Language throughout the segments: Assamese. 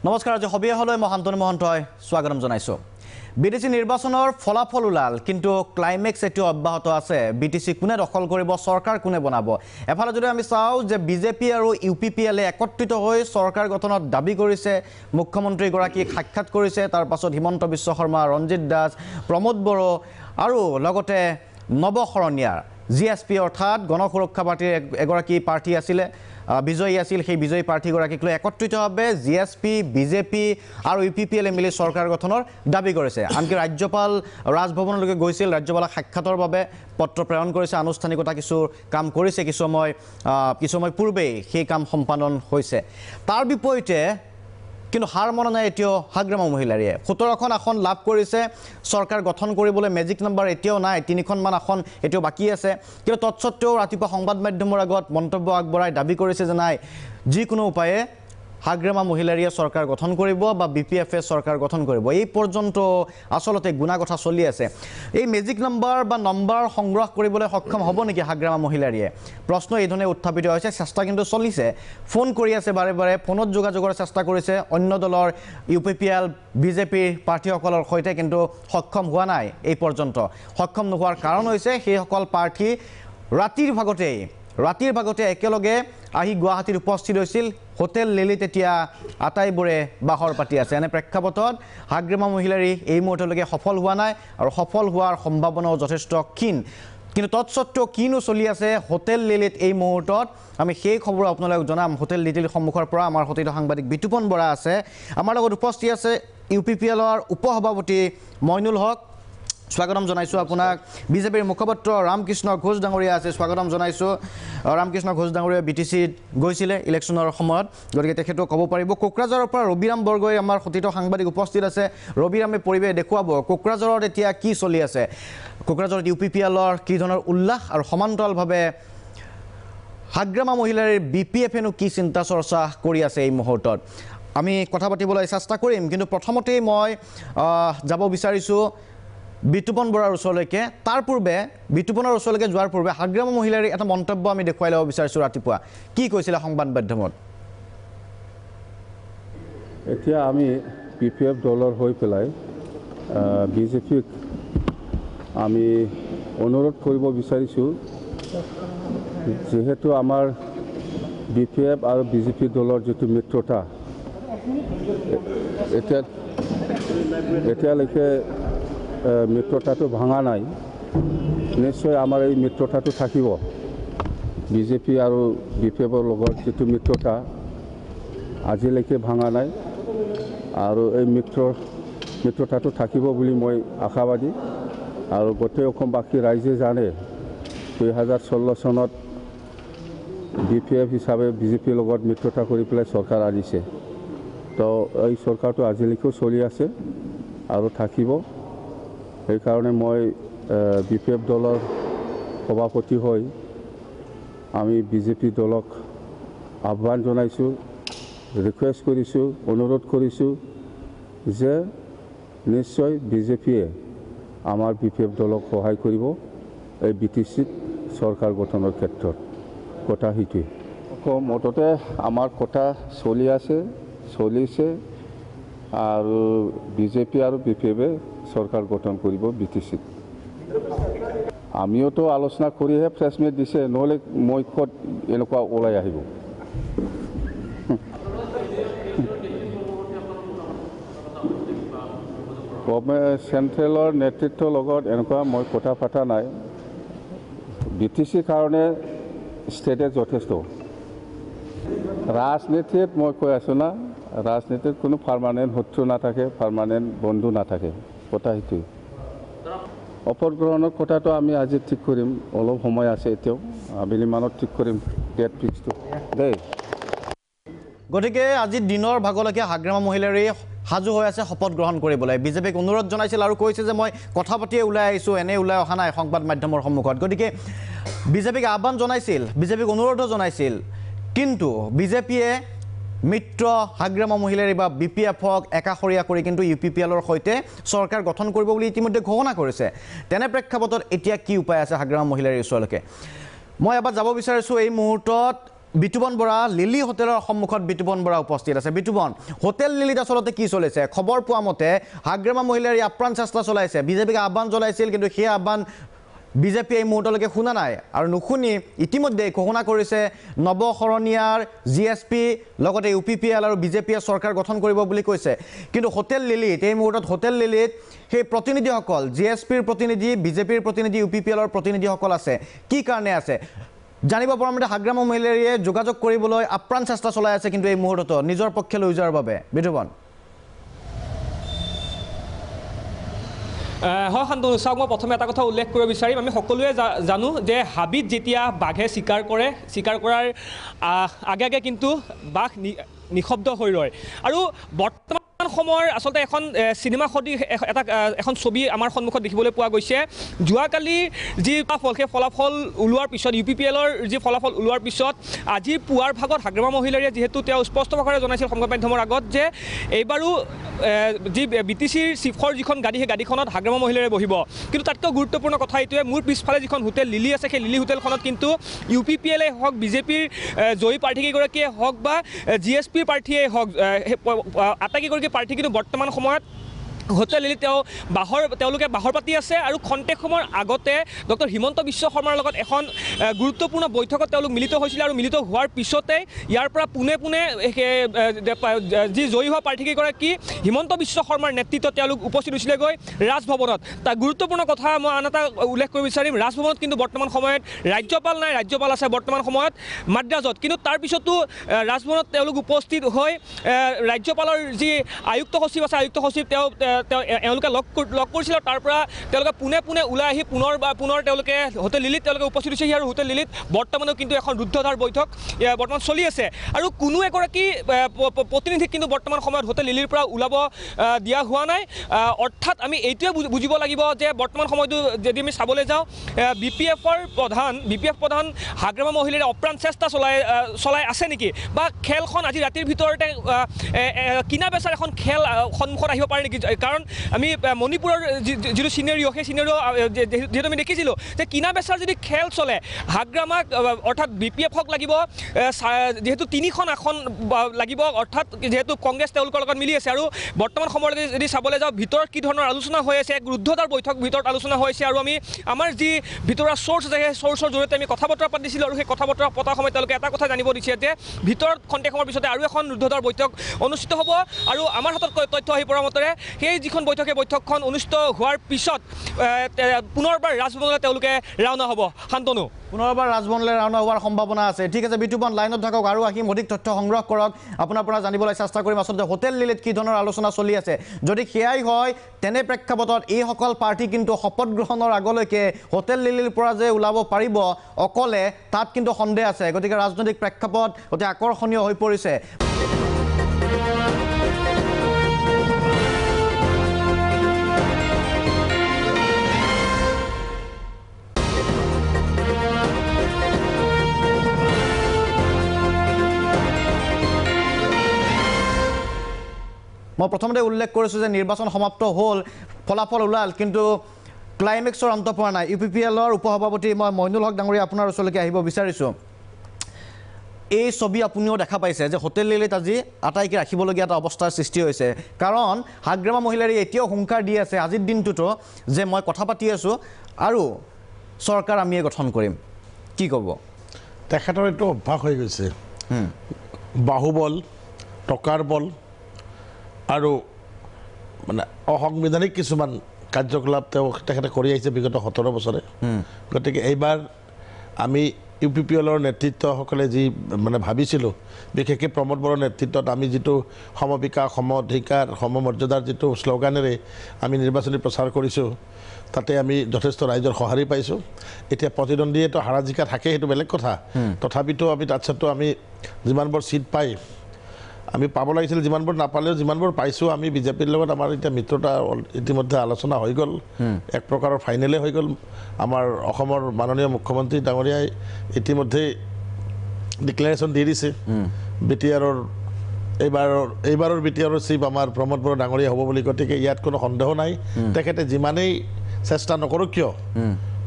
নমস্কাৰ, আজি সবিয়াহলৈ মই শান্তনু মহন্তই স্বাগতম জনাইছোঁ। বিটিচি নিৰ্বাচনৰ ফলাফল ওলাল, কিন্তু ক্লাইমেক্স এতিয়াও অব্যাহত আছে। বিটিচি কোনে দখল কৰিব, চৰকাৰ কোনে বনাব? এফালে যদি আমি চাওঁ যে বিজেপি আৰু UPPL একত্ৰিত হৈ চৰকাৰ গঠনত দাবী কৰিছে, মুখ্যমন্ত্ৰীগৰাকীক সাক্ষাৎ কৰিছে, তাৰ পাছত হিমন্ত বিশ্ব শৰ্মা, ৰঞ্জিত দাস, প্ৰমোদ বড়ো আৰু লগতে নৱশৰণীয়াৰ GSP অৰ্থাৎ গণ সুৰক্ষা পাৰ্টিৰ এগৰাকী প্ৰাৰ্থী আছিলে, বিজয়ী আছিল। সেই বিজয়ী প্ৰাৰ্থীগৰাকীক লৈ একত্ৰিতভাৱে GSP, BJP আৰু UPPL মিলি চৰকাৰ গঠনৰ দাবী কৰিছে। আনকি ৰাজ্যপাল ৰাজভৱনলৈকে গৈছিল, ৰাজ্যপালক সাক্ষাতৰ বাবে পত্ৰ প্ৰেৰণ কৰিছে, আনুষ্ঠানিকতা কিছু কাম কৰিছে। কিছু সময় পূৰ্বেই সেই কাম সম্পাদন হৈছে। তাৰ বিপৰীতে কিন্তু হাৰ মনা নাই এতিয়াও হাগ্ৰামা মহিলাৰীয়ে। 17খন আসন লাভ কৰিছে। চৰকাৰ গঠন কৰিবলৈ মেজিক নাম্বাৰ এতিয়াও নাই, 3খনমান আসন এতিয়াও বাকী আছে। কিন্তু তৎসত্ত্বেও ৰাতিপুৱা সংবাদ মাধ্যমৰ আগত মন্তব্য আগবঢ়াই দাবী কৰিছে যে নাই, যিকোনো উপায়ে হাগ্ৰামা মহিলাৰীয়ে চৰকাৰ গঠন কৰিব বা BPFে চৰকাৰ গঠন কৰিব। এই পৰ্যন্ত আচলতে গুণা কথা চলি আছে। এই মেজিক নাম্বাৰ বা নম্বৰ সংগ্ৰহ কৰিবলৈ সক্ষম হ'ব নেকি হাগ্ৰামা মহিলাৰীয়ে? প্ৰশ্ন এইধৰণে উত্থাপিত হৈছে। চেষ্টা কিন্তু চলিছে, ফোন কৰি আছে, বাৰে বাৰে ফোনত যোগাযোগৰ চেষ্টা কৰিছে অন্য দলৰ UPPL, BJPৰ প্ৰাৰ্থীসকলৰ সৈতে, কিন্তু সক্ষম হোৱা নাই এই পৰ্যন্ত। সক্ষম নোহোৱাৰ কাৰণ হৈছে সেইসকল প্ৰাৰ্থী ৰাতিৰ ভাগতে একেলগে আহি গুৱাহাটীত উপস্থিত হৈছিল। হোটেল লিলিত এতিয়া আটাইবোৰে বাহৰ পাতি আছে। এনে প্ৰেক্ষাপটত হাগ্ৰামা মহিলাৰী এই মুহূৰ্তলৈকে সফল হোৱা নাই আৰু সফল হোৱাৰ সম্ভাৱনাও যথেষ্ট ক্ষীণ। কিন্তু তৎসত্ত্বেও কিনো চলি আছে হোটেল লিলিত এই মুহূৰ্তত, আমি সেই খবৰ আপোনালোকক জনাম। হোটেল লিলিৰ সন্মুখৰ পৰা আমাৰ সতীৰ্থ সাংবাদিক বিতুপন বৰা আছে, আমাৰ লগত উপস্থিত আছে UPPLৰ উপসভাপতি মইনুল হক, স্বাগতম জনাইছোঁ আপোনাক। BJPৰ মুখপাত্ৰ ৰামকৃষ্ণ ঘোষ ডাঙৰীয়া আছে, স্বাগতম জনাইছোঁ। ৰামকৃষ্ণ ঘোষ ডাঙৰীয়া BTCত গৈছিলে ইলেকশ্যনৰ সময়ত, গতিকে তেখেতেও ক'ব পাৰিব। কোকৰাঝাৰৰ পৰা ৰবিৰাম বৰগোহাঁই আমাৰ সতীৰ্থ সাংবাদিক উপস্থিত আছে। ৰবিৰামে পৰিৱেশ দেখুৱাব কোকৰাঝাৰত এতিয়া কি চলি আছে, কোকৰাঝাৰত UPPLৰ কি ধৰণৰ উল্লাস আৰু সমান্তৰালভাৱে হাগ্ৰামা মহিলাৰীৰ BPFেনো কি চিন্তা চৰ্চা কৰি আছে এই মুহূৰ্তত। আমি কথা পাতিবলৈ চেষ্টা কৰিম, কিন্তু প্ৰথমতেই মই যাব বিচাৰিছোঁ বিতুপন বৰাৰ ওচৰলৈকে। তাৰ পূৰ্বে বিতুপনৰ ওচৰলৈকে যোৱাৰ পূৰ্বে হাগ্ৰামা মহিলাৰীৰ এটা মন্তব্য আমি দেখুৱাই ল'ব বিচাৰিছোঁ। ৰাতিপুৱা কি কৈছিলে সংবাদ মাধ্যমত? এতিয়া আমি PPF দলৰ হৈ পেলাই BJPক আমি অনুৰোধ কৰিব বিচাৰিছোঁ, যিহেতু আমাৰ BPF আৰু BJP দলৰ যিটো মিত্ৰতা এতিয়ালৈকে মিত্ৰতাটো ভাঙা নাই, নিশ্চয় আমাৰ এই মিত্ৰতাটো থাকিব। BJP আৰু BPFৰ লগত যিটো মিত্ৰতা আজিলৈকে ভাঙা নাই আৰু এই মিত্ৰতাটো থাকিব বুলি মই আশাবাদী। আৰু গোটেই অসমবাসী ৰাইজে জানে 2016 চনত BPF হিচাপে BJPৰ লগত মিত্ৰতা কৰি পেলাই চৰকাৰ আনিছে। তো এই চৰকাৰটো আজিলৈকেও চলি আছে আৰু থাকিব। সেইকাৰণে মই BPF দলৰ সভাপতি হৈ আমি BJP দলক আহ্বান জনাইছোঁ, ৰিকুৱেষ্ট কৰিছোঁ, অনুৰোধ কৰিছোঁ যে নিশ্চয় BJPয়ে আমাৰ BPF দলক সহায় কৰিব এই BTCত চৰকাৰ গঠনৰ ক্ষেত্ৰত। কথা সেইটোৱে। মুঠতে আমাৰ কথা চলিছে আৰু BJP আৰু BPFে চৰকাৰ গঠন কৰিব BTCত। আমিওতো আলোচনা কৰিহে প্ৰেছ মিট দিছে, নহ'লে মই ক'ত এনেকুৱা ওলাই আহিব। গভৰ্ণমেণ্ট চেণ্ট্ৰেলৰ নেতৃত্বৰ লগত এনেকুৱা মই কথা পতা নাই। BTCৰ কাৰণে ষ্টেটে যথেষ্ট। ৰাজনীতিত মই কৈ আছোঁ না, ৰাজনীতিত কোনো পাৰ্মানেণ্ট শত্ৰু নাথাকে, পাৰ্মানেণ্ট বন্ধু নাথাকে। কথা সেইটোৱে। শপত গ্ৰহণৰ কথাটো আমি আজি ঠিক কৰিম, অলপ সময় আছে এতিয়াও, আবেলিমানত ঠিক কৰিম ডেট ফিক্সটো দেই। গতিকে আজি দিনৰ ভাগলৈকে হাগ্ৰামা মহিলাৰী সাজু হৈ আছে শপত গ্ৰহণ কৰিবলৈ। BJPক অনুৰোধ জনাইছিল আৰু কৈছে যে মই কথা পাতিয়ে ওলাই আহিছোঁ, এনেই ওলাই অহা নাই সংবাদ মাধ্যমৰ সন্মুখত। গতিকে BJPক আহ্বান জনাইছিল, BJPক অনুৰোধো জনাইছিল, কিন্তু BJPয়ে মিত্ৰ হাগ্ৰামা মহিলাৰী বা BPFক একাষৰীয়া কৰি কিন্তু UPPLৰ সৈতে চৰকাৰ গঠন কৰিব বুলি ইতিমধ্যে ঘোষণা কৰিছে। তেনে প্ৰেক্ষাপটত এতিয়া কি উপায় আছে হাগ্ৰামা মহিলাৰীৰ ওচৰলৈকে? মই এবাৰ যাব বিচাৰিছোঁ এই মুহূৰ্তত বিতুপন বৰা লিলি হোটেলৰ সন্মুখত বিতুপন বৰা উপস্থিত আছে। বিতুপন, হোটেল লিলিত আচলতে কি চলিছে? খবৰ পোৱা মতে হাগ্ৰামা মহিলাৰ আপ্ৰাণ চেষ্টা চলাইছে, বিজেপিক আহ্বান জনাইছিল, কিন্তু সেই আহ্বান বিজেপিয়ে এই মুহূৰ্তলৈকে শুনা নাই আৰু নুশুনি ইতিমধ্যে ঘোষণা কৰিছে নৱশৰণীয়াৰ GSP লগতে UPPL আৰু বিজেপিয়ে চৰকাৰ গঠন কৰিব বুলি কৈছে। কিন্তু হোটেল লিলিত এই মুহূৰ্তত হোটেল লিলিত সেই প্ৰতিনিধিসকল GSPৰ প্ৰতিনিধি, বিজেপিৰ প্ৰতিনিধি, UPPLৰ প্ৰতিনিধিসকল আছে। কি কাৰণে আছে জানিব পৰা মতে হাগ্ৰামা মহিলাৰীয়ে যোগাযোগ কৰিবলৈ আপ্ৰাণ চেষ্টা চলাই আছে, কিন্তু এই মুহূৰ্তত নিজৰ পক্ষে লৈ যোৱাৰ বাবে। বিতুপন, হয় শান্তনু, চাওক মই প্ৰথমে এটা কথা উল্লেখ কৰিব বিচাৰিম। আমি সকলোৱে জানো যে হাবিত যেতিয়া বাঘে চিকাৰ কৰে, চিকাৰ কৰাৰ আগে আগে কিন্তু বাঘ নিশব্দ হৈ ৰয়। আৰু বৰ্তমান সময়ৰ আচলতে এখন চিনেমা সদৃশ এখন ছবি আমাৰ সন্মুখত দেখিবলৈ পোৱা গৈছে। যোৱাকালি যি ফলাফল, সেই ফলাফল ওলোৱাৰ পিছত UPPLৰ যি ফলাফল ওলোৱাৰ পিছত আজি পুৱাৰ ভাগত হাগ্ৰামা মহিলাৰীয়ে যিহেতু তেওঁ স্পষ্টভাৱে জনাইছিল সংবাদ মাধ্যমৰ আগত যে এইবাৰো যি BTCৰ চিফৰ যিখন গাড়ী, সেই গাড়ীখনত হাগ্ৰামা মহিলাৰীয়ে বহিব। কিন্তু তাতকৈ গুৰুত্বপূৰ্ণ কথা এইটোৱে, মোৰ পিছফালে যিখন হোটেল লিলি আছে, সেই লিলি হোটেলখনত কিন্তু UPPLে হওক, বিজেপিৰ জয়ী প্ৰাৰ্থীকেইগৰাকীয়ে হওক বা GSPৰ প্ৰাৰ্থীয়ে হওক, আটাইকেইগৰাকী প্ৰাৰ্থী কিন্তু বৰ্তমান সময়ত হোটেল লিলিত তেওঁলোকে বাহৰ পাতি আছে। আৰু খন্তেক সময়ৰ আগতে ডক্টৰ হিমন্ত বিশ্ব শৰ্মাৰ লগত এখন গুৰুত্বপূৰ্ণ বৈঠকত তেওঁলোক মিলিত হৈছিল আৰু মিলিত হোৱাৰ পিছতে ইয়াৰ পৰা পোনে পোনে যি জয়ী হোৱা প্ৰাৰ্থীকেইগৰাকী হিমন্ত বিশ্ব শৰ্মাৰ নেতৃত্বত তেওঁলোক উপস্থিত হৈছিলেগৈ ৰাজভৱনত। তাৰ গুৰুত্বপূৰ্ণ কথা মই আন এটা উল্লেখ কৰিব বিচাৰিম, ৰাজভৱনত কিন্তু বৰ্তমান সময়ত ৰাজ্যপাল নাই, ৰাজ্যপাল আছে বৰ্তমান সময়ত মাদ্ৰাজত। কিন্তু তাৰপিছতো ৰাজভৱনত তেওঁলোক উপস্থিত হৈ ৰাজ্যপালৰ যি আয়ুক্ত সচিব আছে, আয়ুক্ত সচিব তেওঁলোকে লগ কৰিছিল। তাৰ পৰা তেওঁলোকে পোনে পোনে ওলাই আহি পুনৰ তেওঁলোকে হোটেল লিলিত তেওঁলোকে উপস্থিত হৈছেহি। আৰু হোটেল লিলিত বৰ্তমানেও কিন্তু এখন ৰুদ্ধদ্বাৰ বৈঠক বৰ্তমান চলি আছে। আৰু কোনো এগৰাকী প্ৰতিনিধিক কিন্তু বৰ্তমান সময়ত হোটেল লিলিৰ পৰা ওলাব দিয়া হোৱা নাই। অৰ্থাৎ আমি এইটোৱে বুজিব লাগিব যে বৰ্তমান সময়তো যদি আমি চাবলৈ যাওঁ, BPF প্ৰধান হাগ্ৰামা মহিলাৰীয়ে অপ্ৰাণ চেষ্টা চলাই আছে নেকি, বা খেলখন আজি ৰাতিৰ ভিতৰতে কিনা বেচাৰ এখন খেল সন্মুখত আহিব পাৰে নেকি? কাৰণ আমি মণিপুৰৰ যিটো চিনেৰিঅ', সেই চিনেৰিঅ' যিহেতু আমি দেখিছিলোঁ যে কিনা বেচাৰ যদি খেল চলে, হাগ্ৰামাক অৰ্থাৎ BPFক লাগিব যিহেতু 3খন আসন লাগিব, অৰ্থাৎ যিহেতু কংগ্ৰেছ তেওঁলোকৰ লগত মিলি আছে। আৰু বৰ্তমান সময়লৈকে যদি চাবলৈ যাওঁ ভিতৰত কি ধৰণৰ আলোচনা হৈ আছে, এক ৰুদ্ধদ্বাৰ বৈঠক ভিতৰত আলোচনা হৈ আছে। আৰু আমি আমাৰ যি ভিতৰুৱা চ'ৰ্চ আছে, সেই চ'ৰ্চৰ জৰিয়তে আমি কথা বতৰা পাতিছিলোঁ। আৰু সেই কথা বতৰা পতাৰ সময়ত তেওঁলোকে এটা কথা জানিব দিছে যে ভিতৰত খন্তেক সময়ৰ পিছতে আৰু এখন ৰুদ্ধদ্বাৰ বৈঠক অনুষ্ঠিত হ'ব। আৰু আমাৰ হাতত তথ্য আহি পৰা মতে সেই যিখন বৈঠক, সেই বৈঠকখন অনুষ্ঠিত হোৱাৰ পিছত পুনৰবাৰ ৰাজভৱনলৈ তেওঁলোকে ৰাওনা হ'ব। শান্তনু, পুনৰবাৰ ৰাজভৱনলৈ ৰাওনা হোৱাৰ সম্ভাৱনা আছে। ঠিক আছে বিতুপন, লাইনত থাকক আৰু আহিম, অধিক তথ্য সংগ্ৰহ কৰক, আপোনাৰ পৰা জানিবলৈ চেষ্টা কৰিম আচলতে হোটেল লিলিত কি ধৰণৰ আলোচনা চলি আছে। যদি সেয়াই হয় তেনে প্ৰেক্ষাপটত এইসকল প্ৰাৰ্থী কিন্তু শপত গ্ৰহণৰ আগলৈকে হোটেল লিলিৰ পৰা যে ওলাব পাৰিব অকলে, তাত কিন্তু সন্দেহ আছে। গতিকে ৰাজনৈতিক প্ৰেক্ষাপট অতি আকৰ্ষণীয় হৈ পৰিছে। মই প্ৰথমতে উল্লেখ কৰিছোঁ যে নিৰ্বাচন সমাপ্ত হ'ল, ফলাফল ওলাল, কিন্তু ক্লাইমেক্সৰ অন্ত পৰা নাই। UPPLৰ উপসভাপতি মই মইনুল হক ডাঙৰীয়া আপোনাৰ ওচৰলৈকে আহিব বিচাৰিছোঁ। এই ছবি আপুনিও দেখা পাইছে যে হোটেল লিলিত আজি আটাইকে ৰাখিবলগীয়া এটা অৱস্থাৰ সৃষ্টি হৈছে। কাৰণ হাগ্ৰামা মহিলাৰীয়ে এতিয়াও হুংকাৰ দি আছে আজিৰ দিনটোতো যে মই কথা পাতি আছোঁ আৰু চৰকাৰ আমিয়ে গঠন কৰিম। কি ক'ব? তেখেতৰ এইটো অভ্যাস হৈ গৈছে, বাহুবল, টকাৰ বল আৰু মানে অসাংবিধানিক কিছুমান কাৰ্যকলাপ তেখেতে কৰি আহিছে বিগত 17 বছৰে। গতিকে এইবাৰ আমি UPPLৰ নেতৃত্বসকলে যি মানে ভাবিছিলোঁ, বিশেষকৈ প্ৰমোদ বড়োৰ নেতৃত্বত আমি যিটো সমবিকাশ, সম অধিকাৰ, সমমৰ্যাদাৰ যিটো শ্লোগানেৰে আমি নিৰ্বাচনী প্ৰচাৰ কৰিছোঁ, তাতে আমি যথেষ্ট ৰাইজৰ সঁহাৰি পাইছোঁ। এতিয়া প্ৰতিদ্বন্দ্বীয়েতো হাৰা জিকা থাকে, সেইটো বেলেগ কথা। তথাপিতো আমি তাততো আমি যিমানবোৰ ছিট পাই আমি পাব লাগিছিল, যিমানবোৰ নাপালেও যিমানবোৰ পাইছোঁ, আমি বিজেপিৰ লগত আমাৰ এতিয়া মিত্ৰতা ইতিমধ্যে আলোচনা হৈ গ'ল, এক প্ৰকাৰৰ ফাইনেলে হৈ গ'ল। আমাৰ অসমৰ মাননীয় মুখ্যমন্ত্ৰী ডাঙৰীয়াই ইতিমধ্যে ডিক্লেৰেশ্যন দি দিছে BTRৰ এইবাৰৰ BTRৰ চিফ আমাৰ প্ৰমোদ বড়ো ডাঙৰীয়া হ'ব বুলি। গতিকে ইয়াত কোনো সন্দেহ নাই, তেখেতে যিমানেই চেষ্টা নকৰক কিয়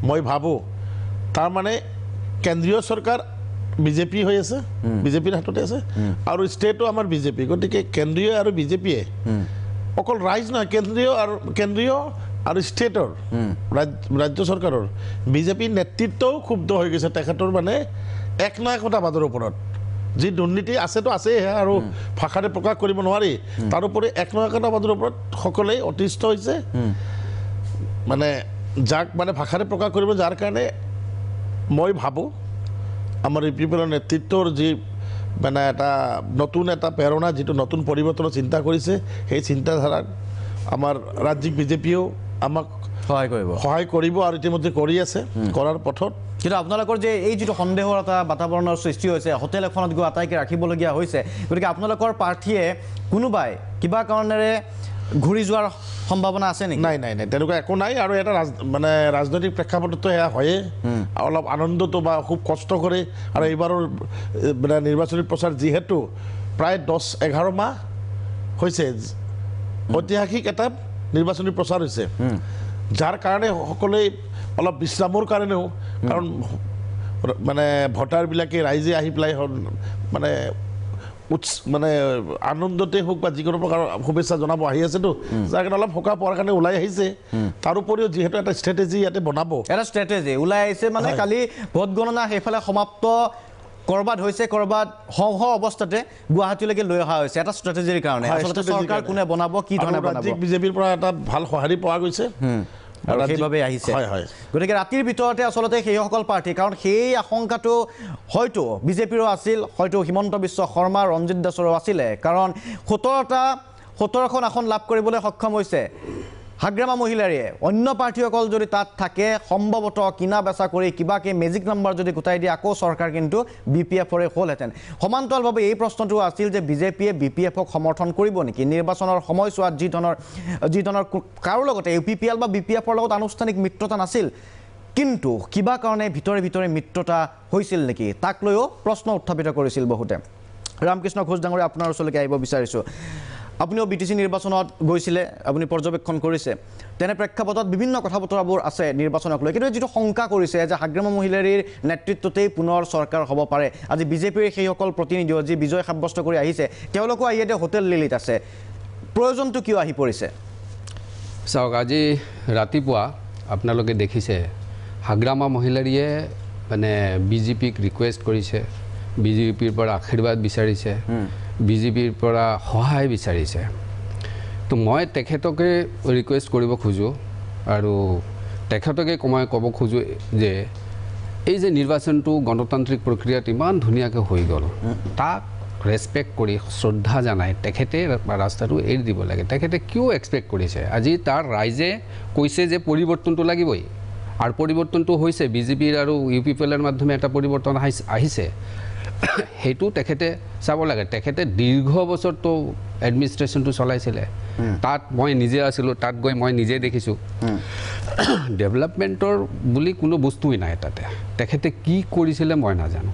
মই ভাবোঁ তাৰমানে কেন্দ্ৰীয় চৰকাৰ বিজেপি হৈ আছে, বিজেপিৰ হাততে আছে, আৰু ষ্টেটো আমাৰ বিজেপি। গতিকে কেন্দ্ৰীয় আৰু বিজেপিয়ে অকল ৰাইজ নহয়, কেন্দ্ৰীয় আৰু ষ্টেটৰ ৰাজ্য চৰকাৰৰ বিজেপিৰ নেতৃত্বও ক্ষুব্ধ হৈ গৈছে তেখেতৰ মানে একনায়কতাবাদৰ ওপৰত। যি দুৰ্নীতি আছেতো আছেই, আৰু ভাষাৰে প্ৰকাশ কৰিব নোৱাৰি, তাৰোপৰি একনায়কতাবাদৰ ওপৰত সকলোৱে অতিষ্ঠ হৈছে, মানে যাক মানে ভাষাৰে প্ৰকাশ কৰিব, যাৰ কাৰণে মই ভাবোঁ আমাৰ ইউ পি পি এলৰ নেতৃত্বৰ যি মানে এটা নতুন এটা প্ৰেৰণা, যিটো নতুন পৰিৱৰ্তনৰ চিন্তা কৰিছে, সেই চিন্তাধাৰাক আমাৰ ৰাজ্যিক বিজেপিয়েও আমাক সহায় কৰিব আৰু ইতিমধ্যে কৰি আছে, কৰাৰ পথত। কিন্তু আপোনালোকৰ যে এই যিটো সন্দেহৰ এটা বাতাবৰণৰ সৃষ্টি হৈছে, হোটেল এখনত গৈ আটাইকে ৰাখিবলগীয়া হৈছে, গতিকে আপোনালোকৰ প্ৰাৰ্থীয়ে কোনোবাই কিবা কাৰণেৰে ঘূৰি যোৱাৰ সম্ভাৱনা আছে নেকি? নাই নাই নাই, তেনেকুৱা একো নাই। আৰু এটা মানে ৰাজনৈতিক প্ৰেক্ষাপটতো সেয়া হয়েই, অলপ আনন্দটো বা খুব কষ্ট কৰে। আৰু এইবাৰৰ মানে নিৰ্বাচনী প্ৰচাৰ যিহেতু প্ৰায় 10-11 মাহ হৈছে, ঐতিহাসিক এটা নিৰ্বাচনী প্ৰচাৰ হৈছে, যাৰ কাৰণে সকলোৱে অলপ বিশ্ৰামৰ কাৰণেও, কাৰণ মানে ভোটাৰবিলাকে ৰাইজে আহি পেলাই মানে মানে আনন্দতে হওক বা যিকোনো প্ৰকাৰৰ শুভেচ্ছা জনাব আহি আছেতো, যাৰ কাৰণে অলপ সকাহ পোৱাৰ কাৰণে ওলাই আহিছে। তাৰোপৰিও যিহেতু এটা ষ্ট্ৰেটেজি ইয়াতে বনাব, এটা ষ্ট্ৰেটেজি ওলাই আহিছে, মানে কালি ভোট গণনা সেইফালে সমাপ্ত কৰবাত হৈছে, কৰবাত হওঁ অৱস্থাতে গুৱাহাটীলৈকে লৈ অহা হৈছে এটা ষ্ট্ৰেটেজিৰ কাৰণে। আচলতে চৰকাৰ কোনে বনাব, কি ধৰণে বনাব, ৰাজ্যিক বিজেপিৰ পৰা এটা ভাল সঁহাৰি পোৱা গৈছে আৰু সেইবাবে আহিছে। হয়। গতিকে ৰাতিৰ ভিতৰতে আচলতে সেইসকল প্ৰাৰ্থী, কাৰণ সেই আশংকাটো হয়তো বিজেপিৰো আছিল, হয়তো হিমন্ত বিশ্ব শৰ্মা, ৰঞ্জিত দাসৰো আছিলে, কাৰণ 17খন আসন লাভ কৰিবলৈ সক্ষম হৈছে হাগ্ৰামা মহিলাৰীয়ে। অন্য প্ৰাৰ্থীসকল যদি তাত থাকে, সম্ভৱতঃ কিনা বেচা কৰি কিবাকে মেজিক নাম্বাৰ যদি গোটাই দিয়ে, আকৌ চৰকাৰ কিন্তু BPFৰে হ'লহেঁতেন। সমান্তৰালভাৱে এই প্ৰশ্নটো আছিল যে বিজেপিয়ে BPFক সমৰ্থন কৰিব নেকি নিৰ্বাচনৰ সময়ছোৱাত, যি ধৰণৰ কাৰো লগতে UPPL বা BPFৰ লগত আনুষ্ঠানিক মিত্ৰতা নাছিল, কিন্তু কিবা কাৰণে ভিতৰে মিত্ৰতা হৈছিল নেকি, তাক লৈও প্ৰশ্ন উত্থাপিত কৰিছিল বহুতে। ৰামকৃষ্ণ ঘোষ ডাঙৰীয়া, আপোনাৰ ওচৰলৈকে আহিব বিচাৰিছোঁ। আপুনিও BTC নিৰ্বাচনত গৈছিলে, আপুনি পৰ্যবেক্ষণ কৰিছে, তেনে প্ৰেক্ষাপটত বিভিন্ন কথা বতৰাবোৰ আছে নিৰ্বাচনক লৈ, কিন্তু যিটো শংকা কৰিছে যে হাগ্ৰামা মহিলাৰীৰ নেতৃত্বতেই পুনৰ চৰকাৰ হ'ব পাৰে, আজি বিজেপিৰ সেইসকল প্ৰতিনিধিও যি বিজয় সাব্যস্ত কৰি আহিছে, তেওঁলোকো ইয়াতে হোটেল লিলিত আছে, প্ৰয়োজনটো কিয় আহি পৰিছে? চাওক, আজি ৰাতিপুৱা আপোনালোকে দেখিছে হাগ্ৰামা মহিলাৰীয়ে মানে বিজেপিক ৰিকুৱেষ্ট কৰিছে, বিজেপিৰ পৰা আশীৰ্বাদ বিচাৰিছে, বিজেপিৰ পৰা সহায় বিচাৰিছে। তো মই তেখেতকে ৰিকুৱেষ্ট কৰিব খোজোঁ আৰু তেখেতকে মই ক'ব খোজোঁ যে এই যে নিৰ্বাচনটো গণতান্ত্ৰিক প্ৰক্ৰিয়াত ইমান ধুনীয়াকৈ হৈ গ'ল, তাক ৰেচপেক্ট কৰি শ্ৰদ্ধা জানাই তেখেতে ৰাস্তাটো এৰি দিব লাগে। তেখেতে কিয় এক্সপেক্ট কৰিছে? আজি তাৰ ৰাইজে কৈছে যে পৰিৱৰ্তনটো লাগিবই, আৰু পৰিৱৰ্তনটো হৈছে বিজেপিৰ আৰু UPPLৰ মাধ্যমে এটা পৰিৱৰ্তন আহিছে, সেইটো তেখেতে চাব লাগে। তেখেতে দীৰ্ঘ বছৰটো এডমিনিষ্ট্ৰেশ্যনটো চলাইছিলে, তাত মই নিজে আছিলোঁ, তাত গৈ মই নিজে দেখিছোঁ ডেভেলপমেণ্টৰ বুলি কোনো বস্তুৱেই নাই তাতে। তেখেতে কি কৰিছিলে মই নাজানো।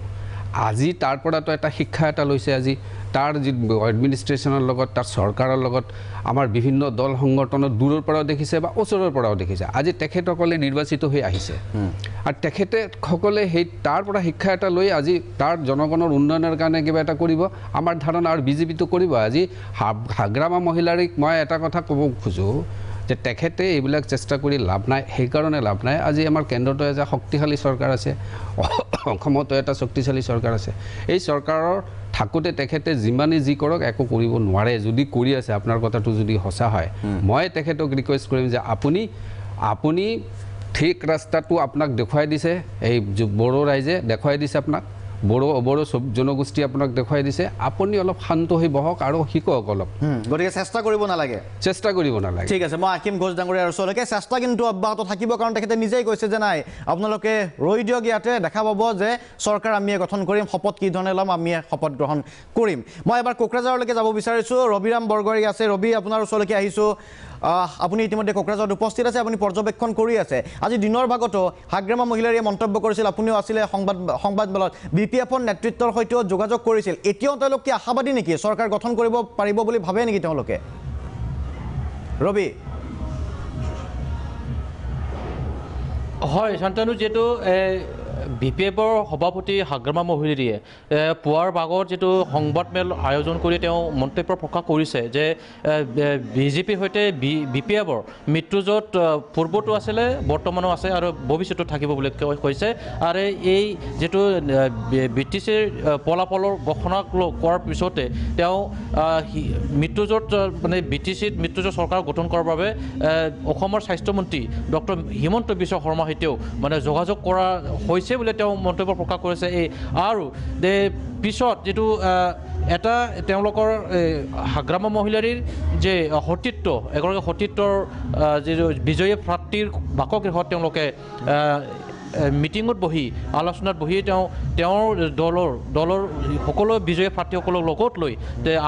আজি তাৰ পৰাতো এটা শিক্ষা এটা লৈছে, আজি তাৰ যি এডমিনিষ্ট্ৰেশ্যনৰ লগত, তাৰ চৰকাৰৰ লগত আমাৰ বিভিন্ন দল সংগঠনৰ দূৰৰ পৰাও দেখিছে বা ওচৰৰ পৰাও দেখিছে। আজি তেখেতসকলে নিৰ্বাচিত হৈ আহিছে, আৰু তেখেতে সকলে সেই তাৰ পৰা শিক্ষা এটা লৈ আজি তাৰ জনগণৰ উন্নয়নৰ কাৰণে কিবা এটা কৰিব, আমাৰ ধাৰণা, আৰু বিজেপিটো কৰিব। আজি হাগ্ৰামা মহিলাৰীক মই এটা কথা ক'ব খোজোঁ যে তেখেতে এইবিলাক চেষ্টা কৰি লাভ নাই, সেইকাৰণে লাভ নাই। আজি আমাৰ কেন্দ্ৰতো এটা শক্তিশালী চৰকাৰ আছে, অসমতো এটা শক্তিশালী চৰকাৰ আছে। এই চৰকাৰৰ থাকোঁতে তেখেতে যিমানেই যি কৰক একো কৰিব নোৱাৰে। যদি কৰি আছে, আপোনাৰ কথাটো যদি সঁচা হয়, মই তেখেতক ৰিকুৱেষ্ট কৰিম যে আপুনি ঠিক ৰাস্তাটো আপোনাক দেখুৱাই দিছে, এই বড়ো ৰাইজে দেখুৱাই দিছে আপোনাক, বড়ো জনগোষ্ঠী আপোনাক দেখুৱাই দিছে, আপুনি অলপ শান্ত হৈ বহক আৰু শিকক অলপ। গতিকে চেষ্টা কৰিব নালাগে, চেষ্টা কৰিব নালাগে। ঠিক আছে, মই আহিম ঘোষ ডাঙৰীয়াৰ ওচৰলৈকে। চেষ্টা কিন্তু অব্যাহত থাকিব, কাৰণ তেখেতে নিজেই কৈছে যে নাই, আপোনালোকে ৰৈ দিয়ক, ইয়াতে দেখা পাব যে চৰকাৰ আমিয়ে গঠন কৰিম, শপত কি ধৰণে ল'ম, আমিয়ে শপত গ্ৰহণ কৰিম। মই এবাৰ কোকৰাঝাৰলৈকে যাব বিচাৰিছোঁ। ৰবিৰাম বৰগোহাঁই আছে। ৰবি, আপোনাৰ ওচৰলৈকে আহিছোঁ। আপুনি ইতিমধ্যে কোকৰাঝাৰত উপস্থিত আছে, আপুনি পৰ্যবেক্ষণ কৰি আছে। আজি দিনৰ ভাগতো হাগ্ৰামা মহিলাৰীয়ে মন্তব্য কৰিছিল, আপুনিও আছিলে সংবাদমেলত, BPFৰ নেতৃত্বৰ সৈতেও যোগাযোগ কৰিছিল। এতিয়াও তেওঁলোক কি আশাবাদী নেকি, চৰকাৰ গঠন কৰিব পাৰিব বুলি ভাবে নেকি তেওঁলোকে? ৰবি। হয় শান্তনু, যিহেতু BPFৰ সভাপতি হাগ্ৰামা মহিলাৰীয়ে পুৱাৰ ভাগত যিটো সংবাদমেল আয়োজন কৰি তেওঁ মন্তব্য প্ৰকাশ কৰিছে যে বিজেপিৰ সৈতে BPFৰ মৃত্যুজোঁট পূৰ্বতো আছিলে বৰ্তমানো আছে আৰু ভৱিষ্যতো থাকিব বুলি কৈছে আৰু এই যিটো BTCৰ ফলাফলৰ ঘোষণা কৰাৰ পিছতে তেওঁ মৃত্যুজোঁট মানে BTCত মৃত্যুজোঁট চৰকাৰ গঠন কৰাৰ বাবে অসমৰ স্বাস্থ্যমন্ত্ৰী ডক্টৰ হিমন্ত বিশ্ব শৰ্মাৰ সৈতেও মানে যোগাযোগ কৰা হৈছে বুলি তেওঁ মন্তব্য প্ৰকাশ কৰিছে আৰু পিছত যিটো এটা তেওঁলোকৰ হাগ্ৰামা মহিলাৰীৰ যে সতীৰ্থ এগৰাকী সতীৰ্থৰ যিটো বিজয়ী প্ৰাৰ্থীৰ বাসগৃহত তেওঁলোকে মিটিঙত বহি আলোচনাত বহি তেওঁৰ দলৰ সকলো বিজয়ী প্ৰাৰ্থীসকলক লগত লৈ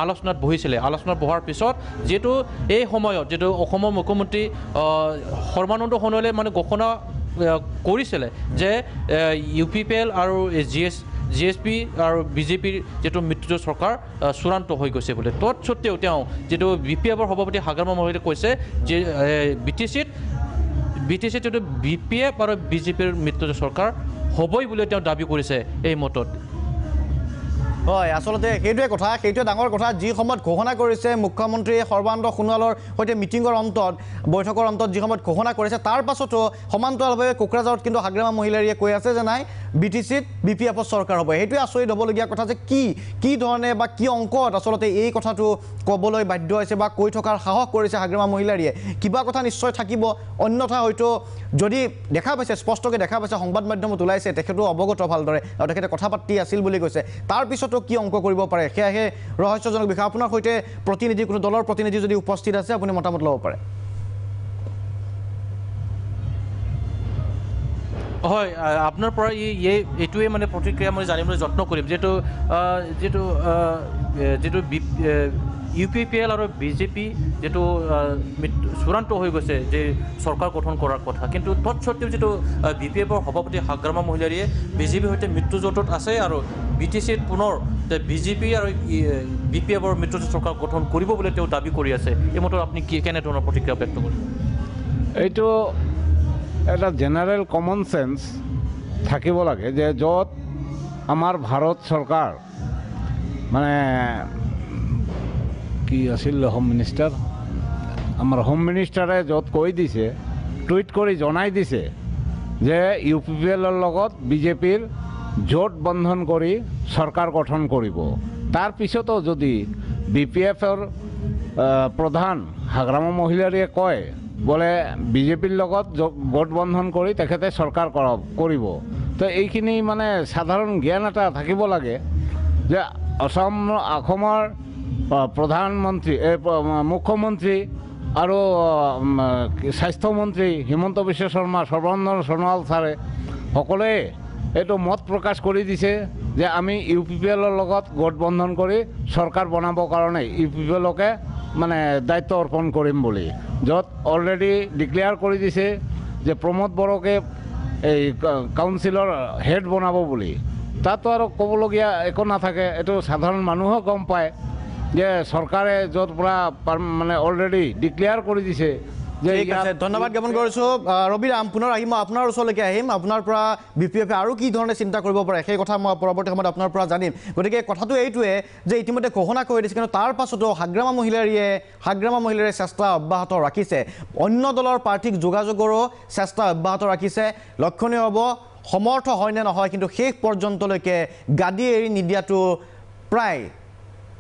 আলোচনাত বহিছিলে আলোচনাত বহাৰ পিছত যিটো এই সময়ত যিটো অসমৰ মুখ্যমন্ত্ৰী সৰ্বানন্দ সোণোৱালে মানে ঘোষণা কৰিছিলে যে UPPL আৰু GSP আৰু BJPৰ যিটো মৃত্যুজোঁট চৰকাৰ চূড়ান্ত হৈ গৈছে বুলি তৎসত্ত্বেও তেওঁ যিটো BPFৰ সভাপতি হাগ্ৰামা মহিলাৰীয়ে কৈছে যে BTCত যিটো BPF আৰু BJPৰ মৃত্যুজোঁট চৰকাৰ হ'বই বুলি তেওঁ দাবী কৰিছে এই মতত হয় আচলতে সেইটোৱে কথা সেইটোৱে ডাঙৰ কথা যি সময়ত ঘোষণা কৰিছে মুখ্যমন্ত্ৰী সৰ্বানন্দ সোণোৱালৰ সৈতে মিটিঙৰ অন্তত বৈঠকৰ অন্তত যি সময়ত ঘোষণা কৰিছে তাৰ পাছতো সমান্তৰালভাৱে কোকৰাঝাৰত কিন্তু হাগ্ৰামা মহিলাৰীয়ে কৈ আছে যে নাই BTCত BPFৰ চৰকাৰ হ'ব সেইটোৱে আচৰিত হ'বলগীয়া কথা যে কি ধৰণে বা কি অংকত আচলতে এই কথাটো ক'বলৈ বাধ্য হৈছে বা কৈ থকাৰ সাহস কৰিছে হাগ্ৰামা মহিলাৰীয়ে কিবা কথা নিশ্চয় থাকিব অন্যথা হয়তো যদি দেখা পাইছে স্পষ্টকৈ দেখা পাইছে সংবাদ মাধ্যমত ওলাইছে তেখেতো অৱগত ভালদৰে আৰু তেখেতে কথা পাতি আছিল বুলি কৈছে তাৰপিছতো কি অংক কৰিব পাৰে সেয়াহে ৰহস্যজনক বিষয় আপোনাৰ সৈতে প্ৰতিনিধি কোনো দলৰ প্ৰতিনিধি যদি উপস্থিত আছে আপুনি মতামত ল'ব পাৰে হয় আপোনাৰ পৰা এইটোৱে মানে প্ৰতিক্ৰিয়া মই জানিবলৈ যত্ন কৰিম যিটো UPPL আৰু BJP যিটো চূড়ান্ত হৈ গৈছে যে চৰকাৰ গঠন কৰাৰ কথা কিন্তু তৎসত্ত্বেও যিটো BPFৰ সভাপতি হাগ্ৰামা মহিলাৰীয়ে BJPৰ সৈতে মৃত্যুজোঁটত আছে আৰু BTCত পুনৰ BJP আৰু BPFৰ মৃত্যুজোঁট চৰকাৰ গঠন কৰিব বুলি তেওঁ দাবী কৰি আছে এই মতে আপুনি কেনেধৰণৰ প্ৰতিক্ৰিয়া ব্যক্ত কৰিব এইটো এটা জেনেৰেল কমন চেন্স থাকিব লাগে যে য'ত আমাৰ ভাৰত চৰকাৰ মানে কি আছিল হোম মিনিষ্টাৰ আমাৰ হোম মিনিষ্টাৰে য'ত কৈ দিছে টুইট কৰি জনাই দিছে যে UPPLৰ লগত BJPৰ জোট বন্ধন কৰি চৰকাৰ গঠন কৰিব তাৰপিছতো যদি BPFৰ প্ৰধান হাগ্ৰামা মহিলাৰীয়ে কয় বোলে BJPৰ লগত গোট বন্ধন কৰি তেখেতে চৰকাৰ কৰিব তো এইখিনি মানে সাধাৰণ জ্ঞান এটা থাকিব লাগে যে অসমৰ প্ৰধানমন্ত্ৰী মুখ্যমন্ত্ৰী আৰু স্বাস্থ্যমন্ত্ৰী হিমন্ত বিশ্ব শৰ্মা সৰ্বানন্দ সোণোৱাল ছাৰে সকলোৱে এইটো মত প্ৰকাশ কৰি দিছে যে আমি UPPLৰ লগত গোট বন্ধন কৰি চৰকাৰ বনাবৰ কাৰণে UPPLকে মানে দায়িত্ব অৰ্পণ কৰিম বুলি য'ত অলৰেডি ডিক্লেয়াৰ কৰি দিছে যে প্ৰমোদ বড়োকে এই কাউন্সিলৰ হেড বনাব বুলি তাতো আৰু ক'বলগীয়া একো নাথাকে এইটো সাধাৰণ মানুহেও গম পায় যে চৰকাৰে য'ত পৰা মানে অলৰেডি ডিক্লেয়াৰ কৰি দিছে যে ঠিক আছে ধন্যবাদ জ্ঞাপন কৰিছোঁ ৰবিৰাম পুনৰ আহিম আপোনাৰ ওচৰলৈকে আহিম আপোনাৰ পৰা BPFে আৰু কি ধৰণে চিন্তা কৰিব পাৰে সেই কথা মই পৰৱৰ্তী সময়ত আপোনাৰ পৰা জানিম গতিকে কথাটো এইটোৱে যে ইতিমধ্যে ঘোষণা কৰি দিছে কিন্তু তাৰ পাছতো হাগ্ৰামা মহিলাৰীয়ে চেষ্টা অব্যাহত ৰাখিছে অন্য দলৰ প্ৰাৰ্থীক যোগাযোগৰো চেষ্টা অব্যাহত ৰাখিছে লক্ষণীয় হ'ব সমৰ্থ হয় নে নহয় কিন্তু শেষ পৰ্যন্তলৈকে গাদী এৰি নিদিয়াটো প্ৰায়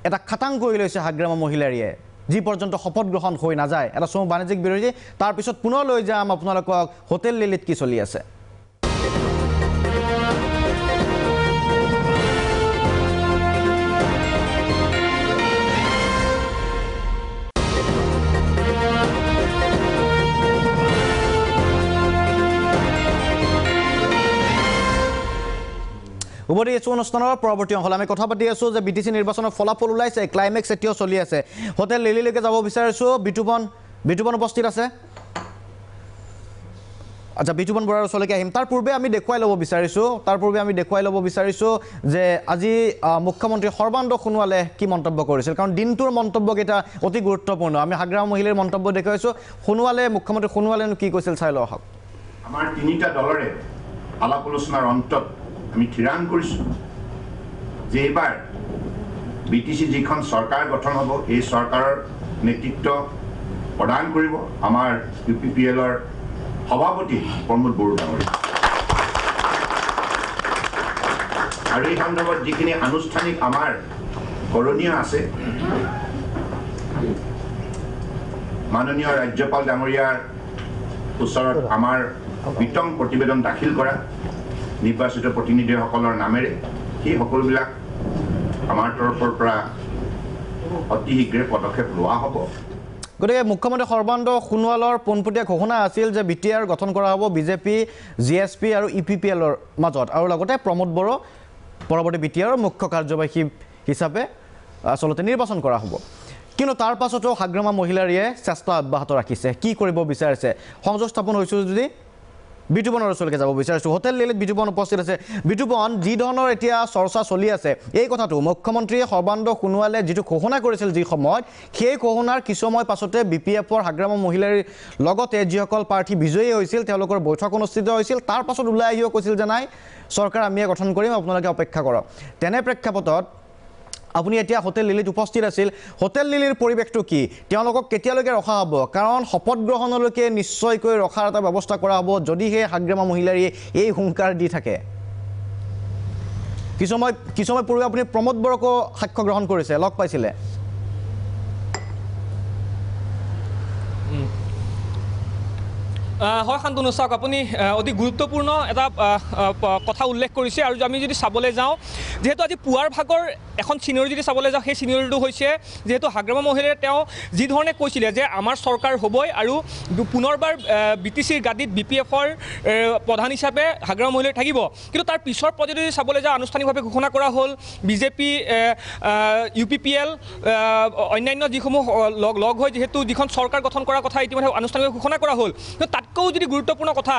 এটা খাটাং কৰি লৈছে হাগ্ৰামা মহিলাৰীয়ে যি পৰ্যন্ত শপত গ্ৰহণ হৈ নাযায় এটা চমু বাণিজ্যিক বিৰতি তাৰপিছত পুনৰ লৈ যাম আপোনালোকক হোটেল লিলিত কি চলি আছে উভতি আছোঁ অনুষ্ঠানৰ পৰৱৰ্তী অংশলৈ আমি কথা পাতি আছোঁ যে BTC নিৰ্বাচনৰ ফলাফল ওলাইছে ক্লাইমেক্স এতিয়াও চলি আছে হোটেল লিলিলৈকে যাব বিচাৰিছোঁ বিতুপন উপস্থিত আছে আচ্ছা বিতুপন বৰাৰ ওচৰলৈকে আহিম তাৰ পূৰ্বে আমি দেখুৱাই ল'ব বিচাৰিছোঁ যে আজি মুখ্যমন্ত্ৰী সৰ্বানন্দ সোণোৱালে কি মন্তব্য কৰিছিল কাৰণ দিনটোৰ মন্তব্যকেইটা অতি গুৰুত্বপূৰ্ণ আমি হাগ্ৰামা মহিলাৰ মন্তব্য দেখুৱাইছোঁ মুখ্যমন্ত্ৰী সোণোৱালেনো কি কৈছিল চাই লওঁ আহক আমাৰ তিনিটা দলৰে আলাপ আলোচনাৰ অন্তত আমি থিৰাং কৰিছোঁ যে এইবাৰ BTC যিখন চৰকাৰ গঠন হ'ব এই চৰকাৰৰ নেতৃত্ব প্ৰদান কৰিব আমাৰ UPPLৰ সভাপতি প্ৰমোদ বড়ো ডাঙৰীয়া আৰু এই সন্দৰ্ভত যিখিনি আনুষ্ঠানিক আমাৰ কৰণীয় আছে মাননীয় ৰাজ্যপাল ডাঙৰীয়াৰ ওচৰত আমাৰ বিতং প্ৰতিবেদন দাখিল কৰা নিৰ্বাচিত প্ৰতিনিধিসকলৰ নামেৰে সেই সকলোবিলাক আমাৰ তৰফৰ পৰা অতি শীঘ্ৰে পদক্ষেপ লোৱা হ'ব গতিকে মুখ্যমন্ত্ৰী সৰ্বানন্দ সোণোৱালৰ পোনপটীয়া ঘোষণা আছিল যে BTR গঠন কৰা হ'ব BJP GSP আৰু UPPLৰ মাজত আৰু লগতে প্ৰমোদ বড়ো পৰৱৰ্তী BTR মুখ্য কাৰ্যবাহী হিচাপে আচলতে নিৰ্বাচন কৰা হ'ব কিন্তু তাৰ পাছতো হাগ্ৰামা মহিলাৰীয়ে চেষ্টা অব্যাহত ৰাখিছে কি কৰিব বিচাৰিছে সংযোগ স্থাপন হৈছিল যদি বিতুপনৰ ওচৰলৈকে যাব বিচাৰিছোঁ হোটেল লিলিত বিতুপন উপস্থিত আছে বিতুপন যি ধৰণৰ এতিয়া চৰ্চা চলি আছে এই কথাটো মুখ্যমন্ত্ৰী সৰ্বানন্দ সোণোৱালে যিটো ঘোষণা কৰিছিল যি সময়ত সেই ঘোষণাৰ কিছু সময় পাছতে BPFৰ হাগ্ৰামা মহিলাৰীৰ লগতে যিসকল প্ৰাৰ্থী বিজয়ী হৈছিল তেওঁলোকৰ বৈঠক অনুষ্ঠিত হৈছিল তাৰ পাছত ওলাই আহিও কৈছিল যে নাই চৰকাৰ আমিয়ে গঠন কৰিম আপোনালোকে অপেক্ষা কৰক তেনে প্ৰেক্ষাপটত আপুনি এতিয়া হোটেল লিলিত উপস্থিত আছিল হোটেল লিলিৰ পৰিৱেশটো কি তেওঁলোকক কেতিয়ালৈকে ৰখা হ'ব কাৰণ শপত গ্ৰহণলৈকে নিশ্চয়কৈ ৰখাৰ এটা ব্যৱস্থা কৰা হ'ব যদি সেই হাগ্ৰামা মহিলাৰীয়ে এই হুংকাৰ দি থাকে কিছুসময় পূৰ্বে আপুনি প্ৰমোদ বড়োকো সাক্ষ্য গ্ৰহণ কৰিছে লগ পাইছিলে হয় শান্তনু চাওক আপুনি অতি গুৰুত্বপূৰ্ণ এটা কথা উল্লেখ কৰিছে আৰু আমি যদি চাবলৈ যাওঁ যেহেতু আজি পুৱাৰ ভাগৰ এখন চিনেৰি যদি চাবলৈ যাওঁ সেই চিনেৰিটো হৈছে যেহেতু হাগ্ৰামা মহিলাৰীয়ে তেওঁ যি ধৰণে কৈছিলে যে আমাৰ চৰকাৰ হ'বই আৰু পুনৰবাৰ BTCৰ গাদীত BPFৰ প্ৰধান হিচাপে হাগ্ৰামা মহিলাৰী থাকিব কিন্তু তাৰ পিছৰ পৰ্যায়ত যদি চাবলৈ যাওঁ আনুষ্ঠানিকভাৱে ঘোষণা কৰা হ'ল BJP UPPL অন্যান্য যিসমূহ লগ হৈ যিহেতু যিখন চৰকাৰ গঠন কৰাৰ কথা ইতিমধ্যে আনুষ্ঠানিকভাৱে ঘোষণা কৰা হ'ল কিন্তু তাতকৈও যদি গুৰুত্বপূৰ্ণ কথা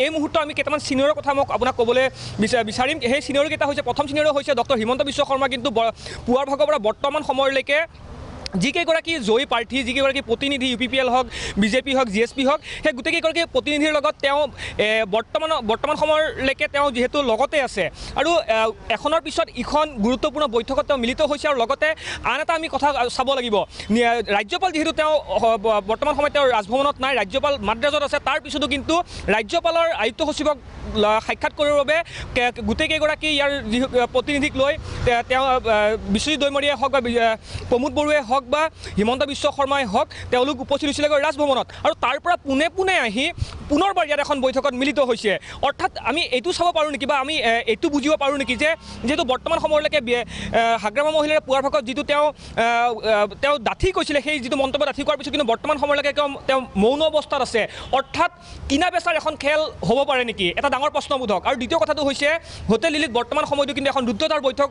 এই মুহূৰ্তত আমি কেইটামান চিনিয়ৰৰ কথা মোক আপোনাক ক'বলৈ বিচাৰিম সেই চিনিয়ৰকেইটা হৈছে প্ৰথম চিনিয়ৰ হৈছে ডক্টৰ হিমন্ত বিশ্ব শৰ্মা কিন্তু পুৱাৰ ভাগৰ পৰা বৰ্তমান সময়লৈকে যিকেইগৰাকী জয়ী প্ৰাৰ্থী যিকেইগৰাকী প্ৰতিনিধি UPPL হওক BJP হওক GSP হওক সেই গোটেইকেইগৰাকী প্ৰতিনিধিৰ লগত তেওঁ বৰ্তমান সময়লৈকে তেওঁ যিহেতু লগতে আছে আৰু এখনৰ পিছত ইখন গুৰুত্বপূৰ্ণ বৈঠকত তেওঁ মিলিত হৈছে আৰু লগতে আন এটা আমি কথা চাব লাগিব ৰাজ্যপাল যিহেতু তেওঁ বৰ্তমান সময়ত তেওঁ ৰাজভৱনত নাই ৰাজ্যপাল মাদ্ৰাজত আছে তাৰ পিছতো কিন্তু ৰাজ্যপালৰ আয়ুক্ত সচিবক সাক্ষাৎ কৰিবৰ বাবে গোটেইকেইগৰাকী ইয়াৰ প্ৰতিনিধিক লৈ তেওঁ বিশ্বজিৎ দৈমৰীয়াই হওক বা প্ৰমোদ বড়োৱে হওক বা হিমন্ত বিশ্ব শৰ্মাই হওক তেওঁলোক উপস্থিত হৈছিলেগৈ ৰাজভৱনত আৰু তাৰ পৰা পোনে আহি পুনৰবাৰ ইয়াত এখন বৈঠকত মিলিত হৈছে অৰ্থাৎ আমি এইটো চাব পাৰোঁ নেকি বা আমি এইটো বুজিব পাৰোঁ নেকি যে যিহেতু বৰ্তমান সময়লৈকে হাগ্ৰামা মহিলাৰ পুৱাৰ ভাগত যিটো তেওঁ ডাঠি কৈছিলে সেই যিটো মন্তব্য ডাঠি কৰাৰ পিছত কিন্তু বৰ্তমান সময়লৈকে তেওঁ মৌন অৱস্থাত আছে অৰ্থাৎ কিনা বেচাৰ এখন খেল হ'ব পাৰে নেকি এটা ডাঙৰ প্ৰশ্নবোধক আৰু দ্বিতীয় কথাটো হৈছে হোটেল লিলিত বৰ্তমান সময়তো কিন্তু এখন ৰুদ্ধতাৰ বৈঠক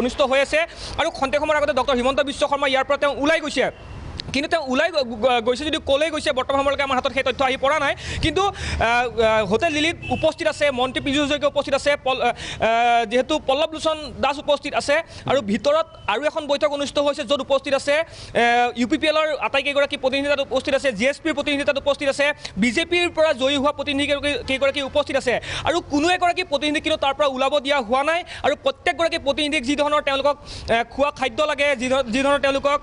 অনুষ্ঠিত হৈ আছে আৰু খন্তেক সময়ৰ আগতে ডক্টৰ হিমন্ত বিশ্ব শৰ্মা ইয়াৰ পৰা তেওঁ ওলাই গৈছে কিন্তু তেওঁ ওলাই গৈছে যদি ক'লৈ গৈছে বৰ্তমান সময়লৈকে আমাৰ হাতত সেই তথ্য আহি পৰা নাই কিন্তু হোটেল লিলিত উপস্থিত আছে মন্ত্ৰী পীযুষ জৈকীয়া উপস্থিত আছে যেহেতু পল্লৱ লোচন দাস উপস্থিত আছে আৰু ভিতৰত আৰু এখন বৈঠক অনুষ্ঠিত হৈছে য'ত উপস্থিত আছে UPPLৰ আটাইকেইগৰাকী প্ৰতিনিধি তাত উপস্থিত আছে GSPৰ প্ৰতিনিধি তাত উপস্থিত আছে BJPৰ পৰা জয়ী হোৱা প্ৰতিনিধি কেইগৰাকী উপস্থিত আছে আৰু কোনো এগৰাকী প্ৰতিনিধি কিন্তু তাৰ পৰা ওলাব দিয়া হোৱা নাই আৰু প্ৰত্যেকগৰাকী প্ৰতিনিধিক যি ধৰণৰ তেওঁলোকক খোৱা খাদ্য লাগে যি ধৰণৰ তেওঁলোকক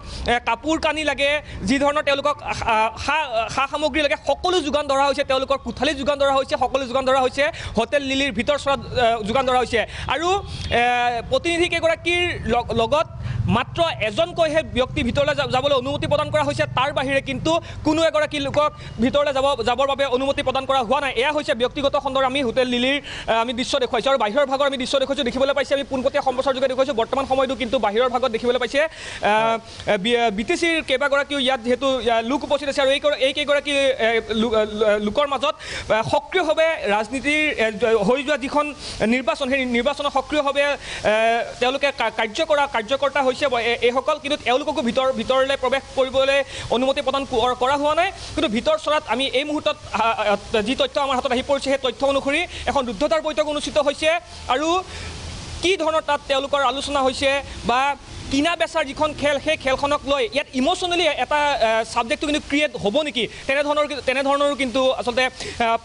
কাপোৰ কানি লাগে যি ধৰণৰ তেওঁলোকক সা সামগ্ৰী লাগে সকলো যোগান ধৰা হৈছে তেওঁলোকৰ কোঠালি যোগান ধৰা হৈছে সকলো যোগান ধৰা হৈছে হোটেল লিলিৰ ভিতৰ চৰাত যোগান ধৰা হৈছে আৰু প্ৰতিনিধি কেইগৰাকীৰ লগত মাত্ৰ এজনকৈহে ব্যক্তি ভিতৰলৈ যাবলৈ অনুমতি প্ৰদান কৰা হৈছে তাৰ বাহিৰে কিন্তু কোনো এগৰাকী লোকক ভিতৰলৈ যাবৰ বাবে অনুমতি প্ৰদান কৰা হোৱা নাই এয়া হৈছে ব্যক্তিগত খণ্ডৰ আমি হোটেল লিলিৰ আমি দৃশ্য দেখুৱাইছোঁ আৰু বাহিৰৰ ভাগৰ আমি দৃশ্য দেখুৱাইছোঁ দেখিবলৈ পাইছে আমি পোনপটীয়া সম্প্ৰচাৰ যোগে দেখুৱাইছোঁ বৰ্তমান সময়তো কিন্তু বাহিৰৰ ভাগত দেখিবলৈ পাইছে BTCৰ কেইবাগৰাকীও ইয়াত যিহেতু লোক উপস্থিত আছে আৰু এই কেইগৰাকী লোকৰ মাজত সক্ৰিয়ভাৱে ৰাজনীতিৰ হৈ যোৱা যিখন নিৰ্বাচন সেই নিৰ্বাচনত সক্ৰিয়ভাৱে তেওঁলোকে কাৰ্যকৰ্তা হৈছে এইসকল কিন্তু তেওঁলোককো ভিতৰলৈ প্ৰৱেশ কৰিবলৈ অনুমতি প্ৰদান কৰা হোৱা নাই কিন্তু ভিতৰ চৰাত আমি এই মুহূৰ্তত যি তথ্য আমাৰ হাতত আহি পৰিছে সেই তথ্য অনুসৰি এখন ৰুদ্ধতাৰ বৈঠক অনুষ্ঠিত হৈছে আৰু কি ধৰণৰ তাত তেওঁলোকৰ আলোচনা হৈছে বা কিনা বেচাৰ যিখন খেল সেই খেলখনক লৈ ইয়াত ইম'চনেলি এটা ছাবজেক্টটো কিন্তু ক্ৰিয়েট হ'ব নেকি তেনেধৰণৰ কিন্তু আচলতে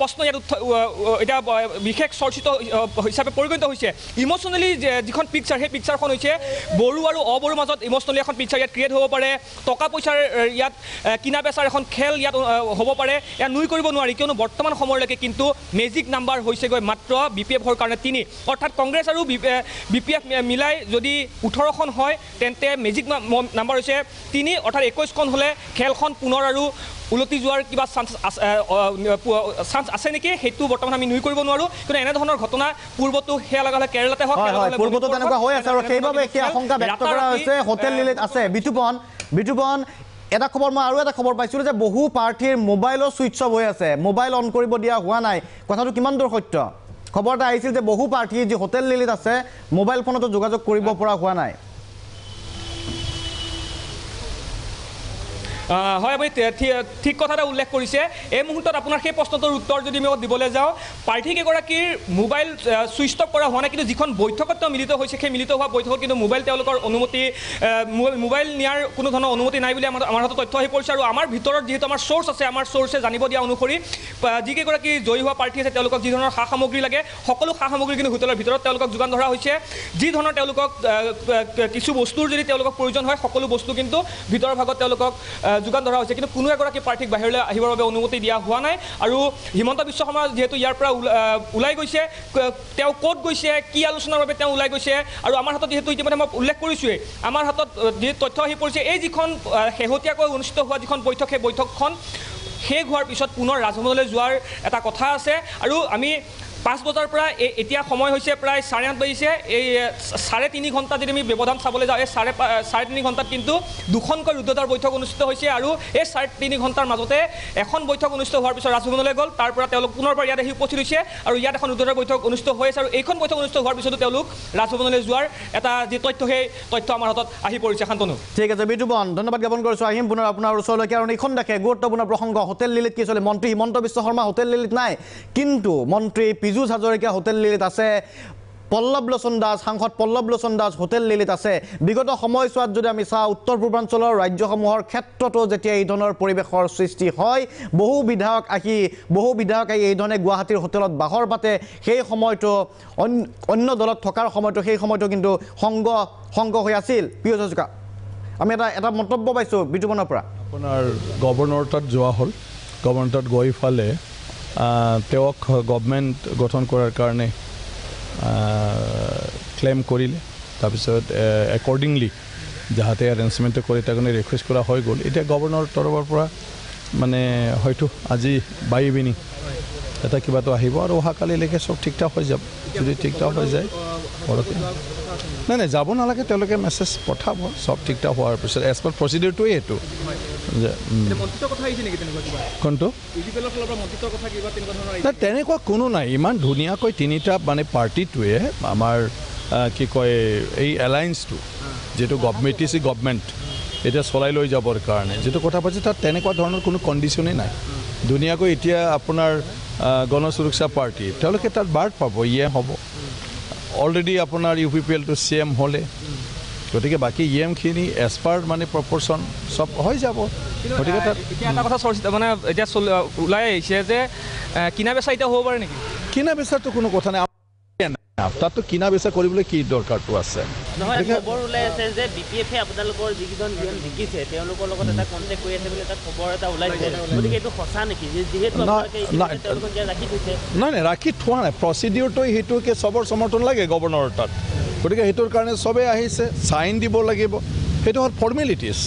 প্ৰশ্ন ইয়াত এতিয়া বিশেষ চৰ্চিত হিচাপে পৰিগণিত হৈছে ইম'চনেলি যিখন পিকচাৰ সেই পিকচাৰখন হৈছে বড়ো আৰু অবড়োৰ মাজত ইম'চনেলি এখন পিকচাৰ ইয়াত ক্ৰিয়েট হ'ব পাৰে টকা পইচাৰ ইয়াত কিনা বেচাৰ এখন খেল ইয়াত হ'ব পাৰে ইয়াত নুই কৰিব নোৱাৰি কিয়নো বৰ্তমান সময়লৈকে কিন্তু মেজিক নাম্বাৰ হৈছেগৈ মাত্ৰ BPFৰ কাৰণে 3 অৰ্থাৎ কংগ্ৰেছ আৰু BPF মিলাই যদি 18খন হয় তেন্তে মেজিক নাম্বাৰ হৈছে 3 অৰ্থাৎ 21খন হ'লে খেলখন পুনৰ আৰু উলটি যোৱাৰ কিবা চান্স আছে নেকি সেইটো বৰ্তমান আমি নুই কৰিব নোৱাৰোঁ কিন্তু এনেধৰণৰ ঘটনা পূৰ্বতো সেয়া লগা হ'লে কেৰালাতে হওক পূৰ্বতো তেনেকুৱা হৈ আছে আৰু সেইবাবে সেই আশংকা ব্যক্ত কৰা হৈছে হোটেল লিলিত আছে বিতুপন এটা খবৰ মই আৰু এটা খবৰ পাইছিলোঁ যে বহু প্ৰাৰ্থীৰ মোবাইলৰ ছুইচ অফ হৈ আছে মোবাইল অন কৰিব দিয়া হোৱা নাই কথাটো কিমান দূৰ সত্য খবৰ এটা আহিছিল যে বহু প্ৰাৰ্থী যি হোটেল লিলিত আছে মোবাইল ফোনতো যোগাযোগ কৰিব পৰা হোৱা নাই হয় আপুনি ঠিক কথা এটা উল্লেখ কৰিছে এই মুহূৰ্তত আপোনাৰ সেই প্ৰশ্নটোৰ উত্তৰ যদি মই দিবলৈ যাওঁ প্ৰাৰ্থীকেইগৰাকীৰ মোবাইল ছুইচ অফ কৰা হোৱা নাই কিন্তু যিখন বৈঠকত তেওঁ মিলিত হৈছে সেই মিলিত হোৱা বৈঠকত কিন্তু মোবাইল তেওঁলোকৰ অনুমতি মোবাইল নিয়াৰ কোনো ধৰণৰ অনুমতি নাই বুলি আমাৰ হাতত তথ্য আহি পৰিছে আৰু আমাৰ ভিতৰত যিহেতু আমাৰ চ'ৰ্চ আছে আমাৰ চ'ৰ্চে জানিব দিয়া অনুসৰি যিকেইগৰাকী জয়ী হোৱা প্ৰাৰ্থী আছে তেওঁলোকক যি ধৰণৰ সা সামগ্ৰী লাগে সকলো সা সামগ্ৰী কিন্তু হোটেলৰ ভিতৰত তেওঁলোকক যোগান ধৰা হৈছে যি ধৰণৰ তেওঁলোকক কিছু বস্তুৰ যদি তেওঁলোকক প্ৰয়োজন হয় সকলো বস্তু কিন্তু ভিতৰৰ ভাগত তেওঁলোকক যোগান ধৰা হৈছে কিন্তু কোনো এগৰাকী প্ৰাৰ্থীক বাহিৰলৈ আহিবৰ বাবে অনুমতি দিয়া হোৱা নাই আৰু হিমন্ত বিশ্ব শৰ্মা যিহেতু ইয়াৰ পৰা ওলাই গৈছে তেওঁ ক'ত গৈছে কি আলোচনাৰ বাবে তেওঁ ওলাই গৈছে আৰু আমাৰ হাতত যিহেতু ইতিমধ্যে মই উল্লেখ কৰিছোঁৱেই আমাৰ হাতত যি তথ্য আহি পৰিছে এই যিখন শেহতীয়াকৈ অনুষ্ঠিত হোৱা যিখন বৈঠক সেই বৈঠকখন শেষ হোৱাৰ পিছত পুনৰ ৰাজভৱনলৈ যোৱাৰ এটা কথা আছে আৰু আমি 5 বজাৰ পৰা এতিয়া সময় হৈছে প্ৰায় 8:30 বাজিছে এই 3.5 ঘণ্টা যদি আমি ব্যৱধান চাবলৈ যাওঁ এই 3.5 ঘণ্টাত কিন্তু দুখনকৈ ৰুদ্ধদ্বাৰ বৈঠক অনুষ্ঠিত হৈছে আৰু এই 3.5 ঘণ্টাৰ মাজতে এখন বৈঠক অনুষ্ঠিত হোৱাৰ পিছত ৰাজভৱনলৈ গ'ল তাৰ পৰা তেওঁলোক পুনৰ পৰা ইয়াত আহি উপস্থিত হৈছে আৰু ইয়াত এখন ৰুদ্ধদ্বাৰ বৈঠক অনুষ্ঠিত হৈ আছে আৰু এইখন বৈঠক অনুষ্ঠিত হোৱাৰ পিছতো তেওঁলোক ৰাজভৱনলৈ যোৱাৰ এটা যি তথ্য সেই তথ্য আমাৰ হাতত আহি পৰিছে শান্তনু ঠিক আছে বিতুপন ধন্যবাদ জ্ঞাপন কৰিছোঁ আহিম পুনৰ আপোনাৰ ওচৰলৈকে আৰু এইখন দেখে গুৰুত্বপূৰ্ণ প্ৰসংগ হোটেল লিলিত কি চলে মন্ত্ৰী হিমন্ত বিশ্ব শৰ্মা হোটেল লিলিত নাই কিন্তু মন্ত্ৰী পীযুষ হাজৰিকা হোটেল লিলিত আছে পল্লৱ লোচন দাস সাংসদ পল্লৱ লোচন দাস হোটেল লিলিত আছে বিগত সময়ছোৱাত যদি আমি চাওঁ উত্তৰ পূৰ্বাঞ্চলৰ ৰাজ্যসমূহৰ ক্ষেত্ৰতো যেতিয়া এই ধৰণৰ পৰিৱেশৰ সৃষ্টি হয় বহু বিধায়ক আহি এই ধৰণে গুৱাহাটীৰ হোটেলত বাহৰ পাতে সেই সময়তো অন্য দলত থকাৰ সময়তো সেই সময়তো কিন্তু সংগ হৈ আছিল পীযুষ হাজৰিকা আমি এটা মন্তব্য পাইছোঁ বিতুপনৰ পৰা আপোনাৰ গভৰ্ণৰ তাত যোৱা হ'ল গভৰ্ণৰ তাত গৈ ফালে তেওঁক গভৰ্ণমেণ্ট গঠন কৰাৰ কাৰণে ক্লেইম কৰিলে তাৰপিছত একৰ্ডিংলি যাহাতে এৰেঞ্জমেণ্টটো কৰি তাৰ কাৰণে ৰিকুৱেষ্ট কৰা হৈ গ'ল এতিয়া গভৰ্ণৰ তৰফৰ পৰা মানে হয়তো আজি বাই ইভিনিং এটা কিবাটো আহিব আৰু অহাকালিলৈকে চব ঠিক ঠাক হৈ যাব যদি ঠিক ঠাক হৈ যায় নাই যাব নালাগে তেওঁলোকে মেছেজ পঠাব চব ঠিক ঠাক হোৱাৰ পিছত এজ পাৰ প্ৰচিডিউৰটোৱে এইটো কোনটো নাই তেনেকুৱা কোনো নাই ইমান ধুনীয়াকৈ তিনিটা মানে পাৰ্টিটোৱে আমাৰ কি কয় এই এলায়েন্সটো যিটো BTC গভৰ্ণমেণ্ট এতিয়া চলাই লৈ যাবৰ কাৰণে যিটো কথা পাতিছে তাত তেনেকুৱা ধৰণৰ কোনো কণ্ডিশ্যনেই নাই ধুনীয়াকৈ এতিয়া আপোনাৰ গণ সুৰক্ষা পাৰ্টি তেওঁলোকে তাত বাৰ্ড পাব হ'ব অলৰেডি আপোনাৰ UPPLটো CM হ'লে গতিকে বাকী EMখিনি এজ পাৰ মানে প্ৰপৰ্চন চব হৈ যাব গতিকে তাত এতিয়া এটা কথা মানে এতিয়া ওলাই আহিছে যে কিনা বেচা এতিয়া হ'ব পাৰে নেকি কিনা বেচাৰটো কোনো কথা নাই তাততো কিনা বেচা কৰিবলৈ কি দৰকাৰটো আছে খবৰ ওলাই আছে যে BPF-এ আপোনালোকৰ যিকেইজন জিকিছে তেওঁলোকৰ লগত এটা কণ্টেক্ট কৰি আছে বুলি এটা খবৰ এটা ওলাইছে গতিকে এইটো সঁচা নেকি যিহেতু নাই ৰাখি থোৱা নাই প্ৰচিডিউৰটো সেইটোকে চবৰ সমৰ্থন লাগে গভৰ্ণৰৰ তাত গতিকে সেইটোৰ কাৰণে চবেই আহিছে চাইন দিব লাগিব সেইটো হ'ল ফৰ্মেলিটিজ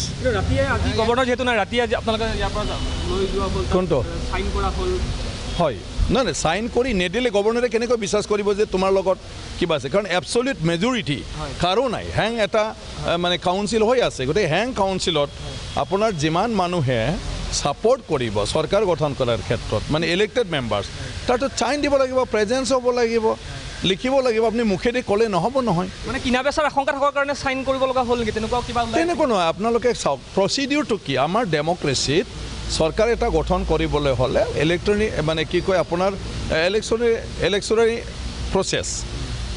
গভৰ্ণৰ যিহেতু নাই ৰাতি আজি আপোনালোকে ইয়াৰ পৰা লৈ যোৱা হ'ল কোনটো চাইন কৰা হ'ল হয় নাই চাইন কৰি নিদিলে গভৰ্ণৰে কেনেকৈ বিশ্বাস কৰিব যে তোমাৰ লগত কিবা আছে কাৰণ এবছলিউট মেজৰিটি কাৰো নাই হেং এটা মানে কাউন্সিল হৈ আছে গতিকে হেং কাউন্সিলত আপোনাৰ যিমান মানুহে ছাপৰ্ট কৰিব চৰকাৰ গঠন কৰাৰ ক্ষেত্ৰত মানে ইলেক্টেড মেম্বাৰ্ছ তাতো চাইন দিব লাগিব প্ৰেজেঞ্চ হ'ব লাগিব লিখিব লাগিব আপুনি মুখেদি ক'লে নহ'ব নহয় মানে কিনা বেচাৰ আশংকা থকাৰ কাৰণে চাইন কৰিব লগা হ'ল নেকি তেনেকুৱা কিবা তেনেকুৱা নহয় আপোনালোকে চাওক প্ৰচিডিউৰটো কি আমাৰ ডেমক্ৰেচিত চৰকাৰ এটা গঠন কৰিবলৈ হ'লে ইলেক্ট্ৰনিক মানে কি কয় আপোনাৰ ইলেকশ্যনাৰী প্ৰচেছ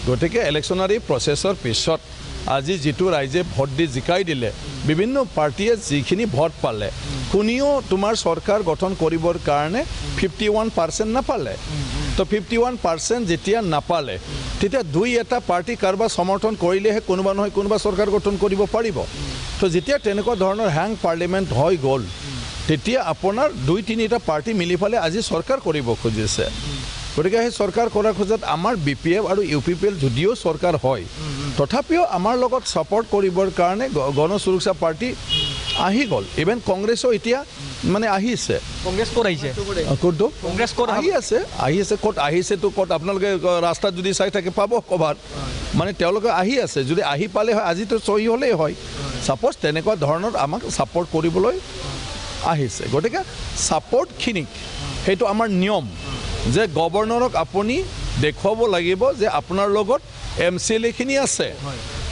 গতিকে ইলেকশ্যনাৰী প্ৰচেছৰ পিছত আজি যিটো ৰাইজে ভোট দি জিকাই দিলে বিভিন্ন পাৰ্টিয়ে যিখিনি ভোট পালে কোনেও তোমাৰ চৰকাৰ গঠন কৰিবৰ কাৰণে 51% নাপালে তো 51% যেতিয়া নাপালে তেতিয়া দুই এটা পাৰ্টি কাৰোবাৰ সমৰ্থন কৰিলেহে কোনোবা নহয় কোনোবা চৰকাৰ গঠন কৰিব পাৰিব তো যেতিয়া তেনেকুৱা ধৰণৰ হেং পাৰ্লিমেণ্ট হৈ গ'ল তেতিয়া আপোনাৰ দুই তিনিটা পাৰ্টি মিলি পেলাই আজি চৰকাৰ কৰিব খুজিছে গতিকে সেই চৰকাৰ কৰাৰ খোজত আমাৰ BPF আৰু UPPL যদিও চৰকাৰ হয় তথাপিও আমাৰ লগত ছাপৰ্ট কৰিবৰ কাৰণে গণ সুৰক্ষা পাৰ্টি আহি গ'ল ইভেন কংগ্ৰেছো এতিয়া মানে আহিছে কংগ্ৰেছ ক'ত আহিছে কোনটো কংগ্ৰেছ ক'ত আহি আছে ক'ত আহিছেতো ক'ত আপোনালোকে ৰাস্তাত যদি চাই থাকে পাব ক'ৰবাত মানে তেওঁলোকে আহি আছে যদি আহি পালে হয় আজিতো চহী হ'লেই হয় ছাপ'জ তেনেকুৱা ধৰণৰ আমাক ছাপৰ্ট কৰিবলৈ আহিছে গতিকে ছাপৰ্টখিনিক সেইটো আমাৰ নিয়ম যে গভৰ্ণৰক আপুনি দেখুৱাব লাগিব যে আপোনাৰ লগত MCLA-খিনি আছে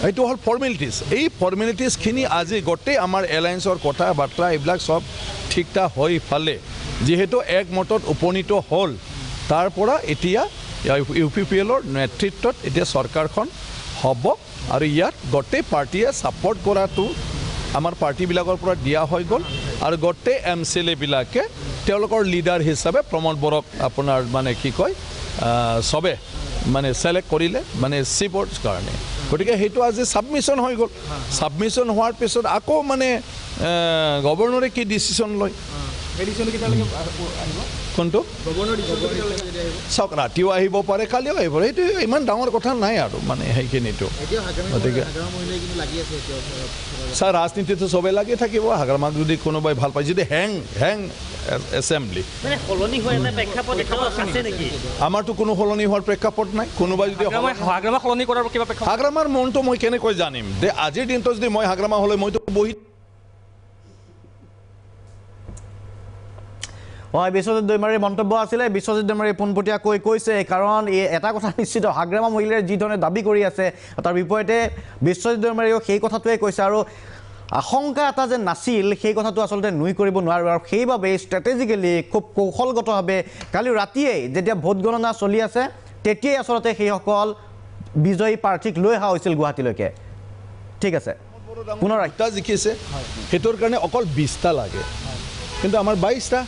এইটো হ'ল ফৰ্মেলিটিজ এই ফৰ্মেলিটিজখিনি আজি গোটেই আমাৰ এলায়েন্সৰ কথা বাৰ্তা এইবিলাক চব ঠিক ঠাক হৈ ফালে যিহেতু একমতত উপনীত হ'ল তাৰ পৰা এতিয়া UPPL-ৰ নেতৃত্বত এতিয়া চৰকাৰখন হ'ব আৰু ইয়াত গোটেই পাৰ্টিয়ে ছাপৰ্ট কৰাটো আমাৰ পাৰ্টিবিলাকৰ পৰা দিয়া হৈ গ'ল আৰু গোটেই MCLA-বিলাকে তেওঁলোকৰ লিডাৰ হিচাপে প্ৰমোদ বৰক আপোনাৰ মানে কি কয় চবে মানে সেলেক্ট কৰিলে মানে চিফৰ কাৰণে গতিকে সেইটো আজি সাবমিশন হৈ গ'ল সাবমিশন হোৱাৰ পিছত আকৌ মানে গভৰ্ণৰে কি ডিসিশন লয় কোনটো চাওক ৰাতিও আহিব পাৰে কালিও আহিব এইটো ইমান ডাঙৰ কথা নাই আৰু মানে সেইখিনিতো গতিকে ছাৰ ৰাজনীতিটো চবেই লাগি থাকিব হাগ্ৰামাক যদি কোনোবাই ভাল পায় যদি হেং এছেম্বলি আমাৰতো কোনো সলনি হোৱাৰ প্ৰেক্ষাপট নাই কোনোবাই যদি হাগ্ৰামাৰ মনটো মই কেনেকৈ জানিম যে আজিৰ দিনটো যদি মই হাগ্ৰামা হ'লে মইতো বহি হয় বিশ্বজিৎ দৈমাৰীৰ মন্তব্য আছিলে বিশ্বজিৎ দৈমাৰী পোনপটীয়াকৈ কৈছে কাৰণ এটা কথা নিশ্চিত হাগ্ৰামা মহিলাৰ যি ধৰণে দাবী কৰি আছে তাৰ বিপৰীতে বিশ্বজিৎ দৈমাৰীয়েও সেই কথাটোৱে কৈছে আৰু আশংকা এটা যে নাছিল সেই কথাটো আচলতে নুই কৰিব নোৱাৰো আৰু সেইবাবে ষ্ট্ৰেটেজিকেলি খুব কৌশলগতভাৱে কালি ৰাতিয়েই যেতিয়া ভোট গণনা চলি আছে তেতিয়াই আচলতে সেইসকল বিজয়ী প্ৰাৰ্থীক লৈ অহা হৈছিল গুৱাহাটীলৈকে ঠিক আছে পুনৰ এটা জিকিছে সেইটোৰ কাৰণে অকল 20টা লাগে কিন্তু আমাৰ 22টা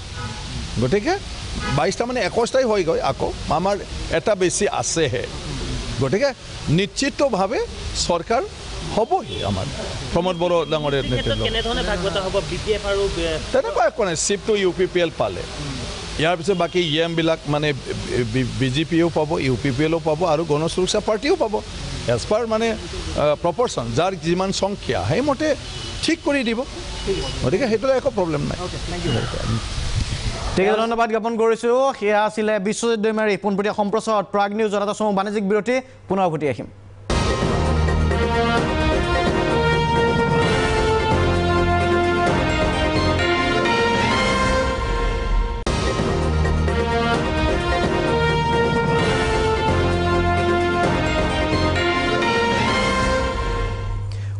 গতিকে 22টা মানে 21টাই হৈ গৈ আকৌ আমাৰ এটা বেছি আছেহে গতিকে নিশ্চিতভাৱে চৰকাৰ হ'বই আমাৰ প্ৰমোদ বড়ো ডাঙৰীয়া নেতৃত্বত তেনেকুৱা একো নাই চিফটো UPPL পালে ইয়াৰ পিছত বাকী বিলাক মানে BJPও পাব UPPLও পাব আৰু গণ সুৰক্ষা পাৰ্টিও পাব এজ পাৰ মানে প্ৰপৰ্চন যাৰ যিমান সংখ্যা সেইমতে ঠিক কৰি দিব গতিকে সেইটো একো প্ৰব্লেম নাই ঠিক আছে ধন্যবাদ জ্ঞাপন কৰিছোঁ সেয়া আছিলে বিশ্বজিৎ দৈমাৰী পোনপটীয়া সম্প্ৰচাৰত প্ৰাগ নিউজ এটা সময় বাণিজ্যিক বিৰতি পুনৰ উভতি আহিম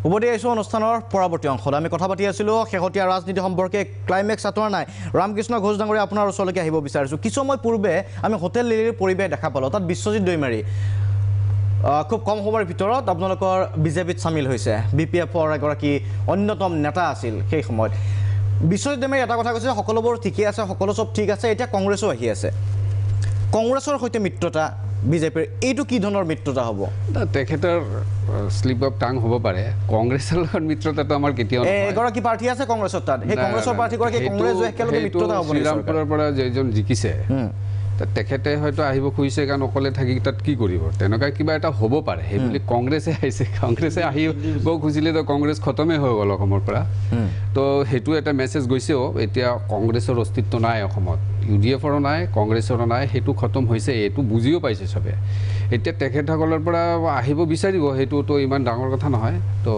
উভতি আহিছোঁ অনুষ্ঠানৰ পৰৱৰ্তী অংশত আমি কথা পাতি আছিলোঁ শেহতীয়া ৰাজনীতি সম্পৰ্কে ক্লাইমেক্স আঁতৰা নাই ৰামকৃষ্ণ ঘোষ ডাঙৰীয়া আপোনাৰ ওচৰলৈকে আহিব বিচাৰিছোঁ কিছু সময় পূৰ্বে আমি হোটেল লিলিৰ পৰিৱেশ দেখা পালোঁ তাত বিশ্বজিৎ দৈমাৰী খুব কম সময়ৰ ভিতৰত আপোনালোকৰ বিজেপিত চামিল হৈছে BPF-ৰ এগৰাকী অন্যতম নেতা আছিল সেই সময়ত বিশ্বজিৎ দৈমাৰী এটা কথা কৈছে সকলোবোৰ ঠিকেই আছে সকলো চব ঠিক আছে এতিয়া কংগ্ৰেছো আহি আছে কংগ্ৰেছৰ সৈতে মিত্ৰতা বিজেপিৰ এইটো কি ধৰণৰ মিত্ৰতা হ'ব তেখেতৰ স্লিপ অফ টাং হ'ব পাৰে কংগ্ৰেছৰ লগত মিত্ৰতাটো আমাৰ কেতিয়াও এগৰাকী প্ৰাৰ্থী আছে কংগ্ৰেছৰ তাত সেই কংগ্ৰেছৰ প্ৰাৰ্থীগৰাকী কংগ্ৰেছ একেলগে মিত্ৰতা হ'ব শ্ৰীৰামপুৰৰ পৰা যিজন জিকিছে তেখেতে হয়তো আহিব খুজিছে কাৰণ অকলে থাকি তাত কি কৰিব তেনেকুৱা কিবা এটা হ'ব পাৰে সেই বুলি কংগ্ৰেছে আহিছে কংগ্ৰেছে আহিব খুজিলেতো কংগ্ৰেছ খতমেই হৈ গ'ল অসমৰ পৰা তো সেইটো এটা মেছেজ গৈছেও এতিয়া কংগ্ৰেছৰ অস্তিত্ব নাই অসমত UDF-ৰো নাই কংগ্ৰেছৰো নাই সেইটো খতম হৈছে এইটো বুজিও পাইছে চবে এতিয়া তেখেতসকলৰ পৰা আহিব বিচাৰিব সেইটোতো ইমান ডাঙৰ কথা নহয় তো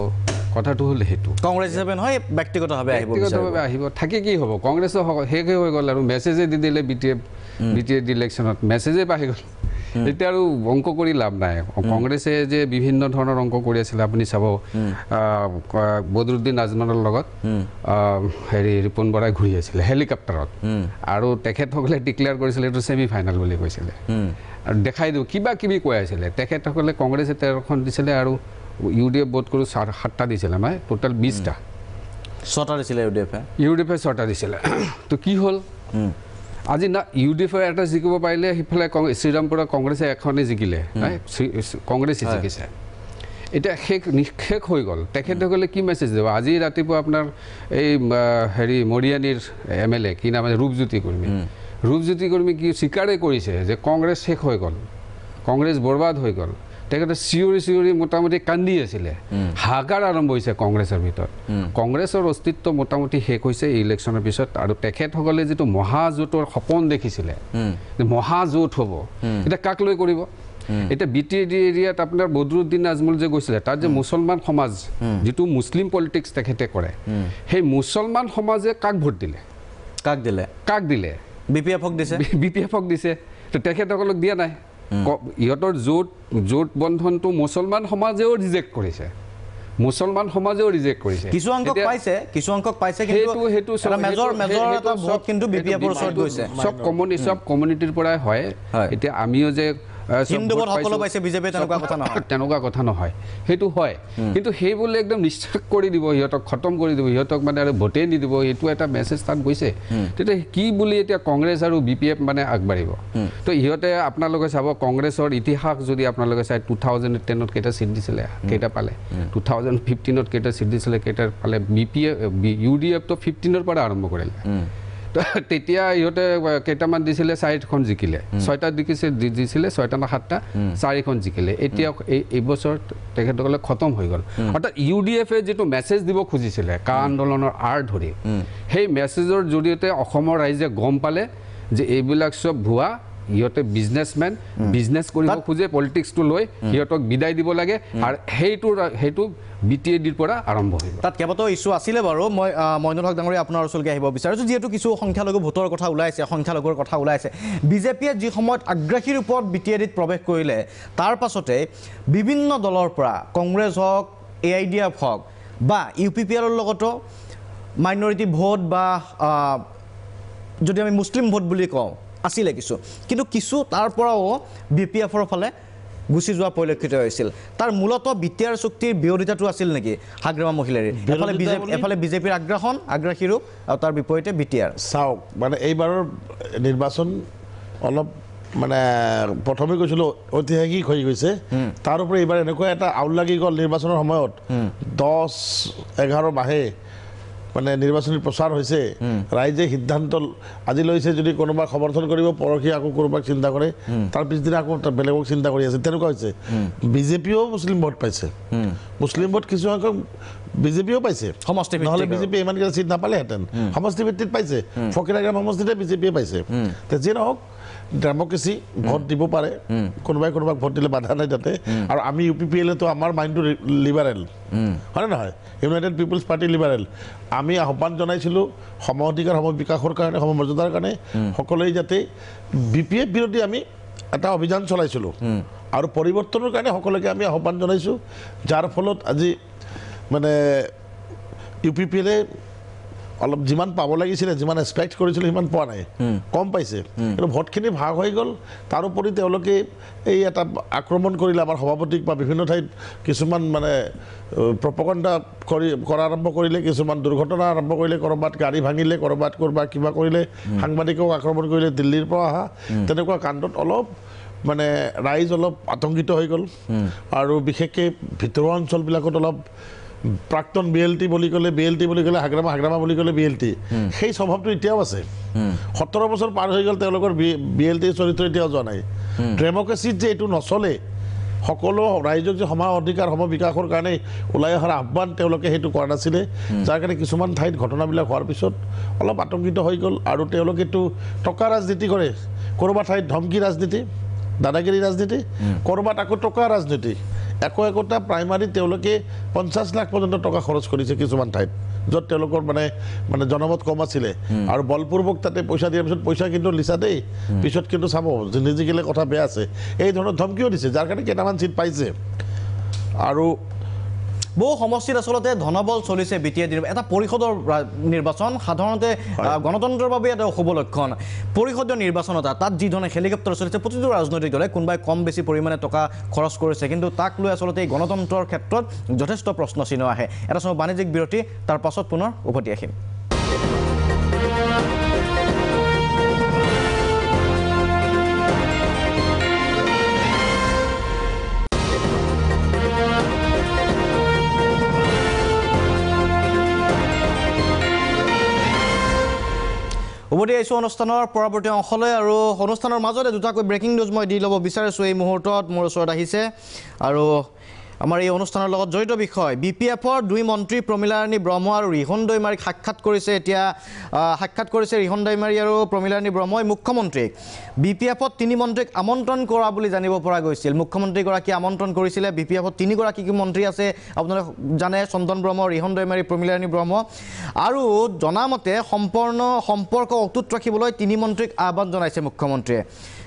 কথাটো হ'ল সেইটো কংগ্ৰেছ হিচাপে নহয় ব্যক্তিগতভাৱে আহিব থাকি কি হ'ব কংগ্ৰেছৰ শেষ হৈ গ'ল আৰু মেছেজে দি দিলে BTF ইলেকশ্যনত মেছেজে পাই গ'ল এতিয়া আৰু অংক কৰি লাভ নাই কংগ্ৰেছে যে বিভিন্ন ধৰণৰ অংক কৰি আছিলে আপুনি চাব বদৰুদ্দিন আজমলৰ লগত ৰিপুণ বৰাই ঘূৰি আছিলে হেলিকপ্টাৰত আৰু তেখেতসকলে ডিক্লেয়াৰ কৰিছিলে এইটো ছেমি ফাইনেল বুলি কৈছিলে আৰু দেখাই দিওঁ কিবা কিবি কৈ আছিলে তেখেতসকলে কংগ্ৰেছে 13খন দিছিলে আৰু UDF ভোট কৰোঁ 7টা দিছিলে মানে টোটেল 20টা 6টা দিছিলে UDF-এ 6টা দিছিলে তো কি হ'ল আজি না UDF এটা জিকিব পাৰিলে সিফালে শ্ৰীৰামপুৰৰ কংগ্ৰেছে এখনে জিকিলে কংগ্ৰেছে জিকিছে এটা শেষ হৈ গ'ল তেখেতসকলে কি মেছেজ দিব আজি ৰাতিপুৱা আপোনাৰ এই হেৰি মৰিয়ানীৰ MLA কি নাম আছে ৰূপজ্যোতি কৰ্মী কি স্বীকাৰে কৰিছে যে কংগ্ৰেছ শেষ হৈ গ'ল কংগ্ৰেছ বৰবাদ হৈ গ'ল তেখেতে চিঞৰি মোটামুটি কান্দি আছিলে হাহাকাৰ আৰম্ভ হৈছে কংগ্ৰেছৰ ভিতৰত কংগ্ৰেছৰ অস্তিত্ব মোটামুটি শেষ হৈছে এই ইলেকশ্যনৰ পিছত আৰু তেখেতসকলে যিটো মহাজোঁটৰ সপোন দেখিছিলে যে মহাজোঁট হ'ব এতিয়া কাক লৈ কৰিব এটা BTAD এৰিয়াত আপোনাৰ বদৰুদ্দিন আজমল যে গৈছিলে তাত যে মুছলমান সমাজ যিটো মুছলিম পলিটিক্স তেখেতে কৰে সেই মুছলমান সমাজে কাক ভোট দিলে কাক দিলে BPF-ক দিছে তো তেখেতসকলক দিয়া নাই ইহঁতৰ জোট বন্ধনটো মুছলমান সমাজেও ৰিজেক্ট কৰিছে কিছু অংকক পাইছে কিন্তু এটা মেজৰ এটা ভোট কিন্তু BPF-ৰ ওচৰত গৈছে সব কমিউনিটিৰ পৰাই হয় এতিয়া আমিও যে তেনেকুৱা কথা নহয় সেইটো হয় কিন্তু সেই বুলি একদম নিশ্চয় কৰি দিব সিহঁতক খতম কৰি দিব সিহঁতক মানে আৰু ভোটেই নিদিব এইটো এটা মেছেজ তাত গৈছে তেতিয়া কি বুলি এতিয়া কংগ্ৰেছ আৰু BPF মানে আগবাঢ়িব তো ইহঁতে আপোনালোকে চাব কংগ্ৰেছৰ ইতিহাস যদি আপোনালোকে চাই 2010-ত কেইটা চিট দিছিলে কেইটা পালে 2015-ত কেইটা চিট দিছিলে কেইটা পালে UDF তো 15-ৰ পৰা আৰম্ভ কৰিলে তেতিয়া ইহঁতে কেইটামান দিছিলে 4খন জিকিলে 6টা দিছিলে 6টা না 7টা 4খন জিকিলে এতিয়া এই বছৰ তেখেতসকলে খতম হৈ গ'ল অৰ্থাৎ UDF-এ যিটো মেছেজ দিব খুজিছিলে কা আন্দোলনৰ ধৰি সেই মেছেজৰ জৰিয়তে অসমৰ ৰাইজে গম পালে যে এইবিলাক সব ভুৱা ইহঁতে বিজনেছমেন বিজনেছ কৰিব খোজে পলিটিক্সটো লৈ সিহঁতক বিদায় দিব লাগে আৰু সেইটো BTAD-ৰ পৰা আৰম্ভ হৈ তাত কেইবাটাও ইছ্যু আছিলে বাৰু মই মইনুল হক ডাঙৰীয়া আপোনাৰ ওচৰলৈ আহিব বিচাৰিছোঁ যিহেতু কিছু সংখ্যালঘু ভোটৰ কথা ওলাইছে BJP-য়ে যি সময়ত আগ্ৰাসীৰ ওপৰত BTAD-ত প্ৰৱেশ কৰিলে তাৰ পাছতে বিভিন্ন দলৰ পৰা কংগ্ৰেছ হওক AIDF হওক বা UPPL-ৰ লগতো মাইনৰিটি ভোট বা যদি আমি মুছলিম ভোট বুলি কওঁ আছিলে কিছু তাৰ পৰাও BPF-ৰ ফালে গুচি যোৱা পৰিলক্ষিত হৈছিল তাৰ মূলত BTR চুক্তিৰ বিৰোধিতাটো আছিল নেকি হাগ্ৰামা মহিলাৰ এফালে BJP-ৰ আগ্ৰাসী ৰূপ আৰু তাৰ বিপৰীতে BTR চাওক মানে এইবাৰৰ নিৰ্বাচন অলপ মানে প্ৰথমে কৈছিলোঁ ঐতিহাসিক হৈ গৈছে তাৰ উপৰি এইবাৰ এনেকুৱা এটা আউল লাগি গ'ল নিৰ্বাচনৰ সময়ত 10-11 মাহে মানে নিৰ্বাচনী প্ৰচাৰ হৈছে ৰাইজে সিদ্ধান্ত আজি লৈছে যদি কোনোবা সমৰ্থন কৰিব পৰহি আকৌ কোনোবাক চিন্তা কৰে তাৰ পিছদিনা আকৌ বেলেগক চিন্তা কৰি আছে তেনেকুৱা হৈছে BJP-ও মুছলিম ভোট পাইছে মুছলিম ভোট কিছু সংখ্যক BJP-ও পাইছে নহ'লে BJP ইমানকেইটা চিট নাপালেহেঁতেন সমষ্টি ভিত্তিত পাইছে ফকিৰাগ্ৰাম সমষ্টিতে BJP-য়ে পাইছে যি নহওক ডেমক্ৰেসি ভোট দিব পাৰে কোনোবাই কোনোবাক ভোট দিলে বাধা নাই তাতে আৰু আমি UPPL-তো আমাৰ মাইণ্ডটো লিবাৰেল হয় নহয় ইউনাইটেড পিপলছ পাৰ্টি লিবাৰেল আমি আহ্বান জনাইছিলোঁ সম অধিকাৰ সম বিকাশৰ কাৰণে সম মৰ্যাদাৰ কাৰণে সকলোৱে যাতে BPF বিৰোধী আমি এটা অভিযান চলাইছিলোঁ আৰু পৰিৱৰ্তনৰ কাৰণে সকলোকে আমি আহ্বান জনাইছোঁ যাৰ ফলত আজি মানে UPPL-এ অলপ যিমান পাব লাগিছিলে যিমান এক্সপেক্ট কৰিছিল সিমান পোৱা নাই কম পাইছে কিন্তু ভোটখিনি ভাগ হৈ গ'ল তাৰোপৰি তেওঁলোকে এই এটা আক্ৰমণ কৰিলে আমাৰ সভাপতিক বা বিভিন্ন ঠাইত কিছুমান মানে প্ৰপগণ্ডা কৰা আৰম্ভ কৰিলে কিছুমান দুৰ্ঘটনা আৰম্ভ কৰিলে ক'ৰবাত গাড়ী ভাঙিলে ক'ৰবাত কিবা কৰিলে সাংবাদিকক আক্ৰমণ কৰিলে দিল্লীৰ পৰা অহা তেনেকুৱা কাণ্ডত অলপ মানে ৰাইজ অলপ আতংকিত হৈ গ'ল আৰু বিশেষকৈ ভিতৰুৱা অঞ্চলবিলাকত অলপ প্ৰাক্তন BLT বুলি ক'লে হাগ্ৰামা বুলি ক'লে BLT সেই স্বভাৱটো এতিয়াও আছে 17 বছৰ পাৰ হৈ গ'ল তেওঁলোকৰ BLT চৰিত্ৰ এতিয়াও যোৱা নাই ডেমক্ৰেচিত যে এইটো নচলে সকলো ৰাইজক যে সম অধিকাৰ সম বিকাশৰ কাৰণে ওলাই অহাৰ আহ্বান তেওঁলোকে সেইটো কৰা নাছিলে যাৰ কাৰণে কিছুমান ঠাইত ঘটনাবিলাক হোৱাৰ পিছত অলপ আতংকিত হৈ গ'ল আৰু তেওঁলোকেতো টকা ৰাজনীতি কৰে ক'ৰবাত ঠাইত ধমকি ৰাজনীতি দাদাগিৰি ৰাজনীতি ক'ৰবাত আকৌ টকা ৰাজনীতি একোটা প্ৰাইমাৰী তেওঁলোকে 50 লাখ পৰ্যন্ত টকা খৰচ কৰিছে কিছুমান ঠাইত য'ত তেওঁলোকৰ মানে জনমত কম আছিলে আৰু বলপূৰ্বক তাতে পইচা দিয়াৰ পিছত পইচা কিন্তু লিচা দেই পিছত কিন্তু চাব জিজিকিলে কথা বেয়া আছে এই ধৰণৰ ধমকিও দিছে যাৰ কাৰণে কেইটামান চিট পাইছে আৰু বহু সমষ্টিত আচলতে ধনবল চলিছে বিটিএ এটা পৰিষদৰ নিৰ্বাচন সাধাৰণতে গণতন্ত্ৰৰ বাবে এটা শুভ লক্ষণ পৰিষদীয় নিৰ্বাচন এটা তাত যি ধৰণে হেলিকপ্টাৰ চলিছে প্ৰতিটো ৰাজনৈতিক দলে কোনোবাই কম বেছি পৰিমাণে টকা খৰচ কৰিছে কিন্তু তাক লৈ আচলতে এই গণতন্ত্ৰৰ ক্ষেত্ৰত যথেষ্ট প্ৰশ্ন চিহ্ন আহে এটা সময় বাণিজ্যিক বিৰতি তাৰ পাছত পুনৰ উভতি আহিম উভতি আহিছোঁ অনুষ্ঠানৰ পৰৱৰ্তী অংশলৈ আৰু অনুষ্ঠানৰ মাজতে দুটাকৈ ব্ৰেকিং নিউজ মই দি ল'ব বিচাৰিছোঁ এই মুহূৰ্তত মোৰ ওচৰত আহিছে আৰু আমাৰ এই অনুষ্ঠানৰ লগত জড়িত বিষয় বিপিএফৰ 2 মন্ত্ৰী প্ৰমিলাৰাণী ব্ৰহ্ম আৰু ৰিহন দৈমাৰীক সাক্ষাৎ কৰিছে ৰিহন দৈমাৰী আৰু প্ৰমিলাৰাণী ব্ৰহ্মই মুখ্যমন্ত্ৰীক বিপিএফত 3 মন্ত্ৰীক আমন্ত্ৰণ কৰা বুলি জানিব পৰা গৈছিল মুখ্যমন্ত্ৰীগৰাকী আমন্ত্ৰণ কৰিছিলে বিপিএফত 3 গৰাকী কি মন্ত্ৰী আছে আপোনালোকে জানে চন্দন ব্ৰহ্ম ৰিহন দৈমাৰী প্ৰমিলাৰাণী ব্ৰহ্ম আৰু জনামতে সম্পৰ্ক অটুট ৰাখিবলৈ 3 মন্ত্ৰীক আহ্বান জনাইছে মুখ্যমন্ত্ৰীয়ে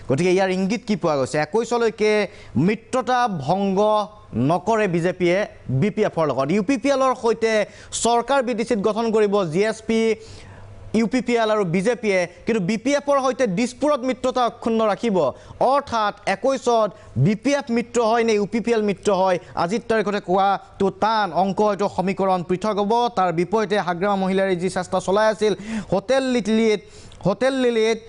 গতিকে ইয়াৰ ইংগিত কি পোৱা গৈছে 21 লৈকে মিত্ৰতা ভংগ নকৰে বিজেপিয়ে বিপিএফৰ লগত ইউপিপিএলৰ সৈতে চৰকাৰ বিটিচিত গঠন কৰিব জিএছপি ইউপিপিএল আৰু বিজেপিয়ে কিন্তু বিপিএফৰ সৈতে দিছপুৰত মিত্ৰতা অক্ষুণ্ণ ৰাখিব অৰ্থাৎ 21ত বিপিএফ মিত্ৰ হয় নে ইউপিপিএল মিত্ৰ হয় আজিৰ তাৰিখতে কোৱাটো টান অংক হয়তো সমীকৰণ পৃথক হ'ব তাৰ বিপৰীতে হাগ্ৰামা মহিলাৰ যি চেষ্টা চলাই আছিল হোটেল লিলিত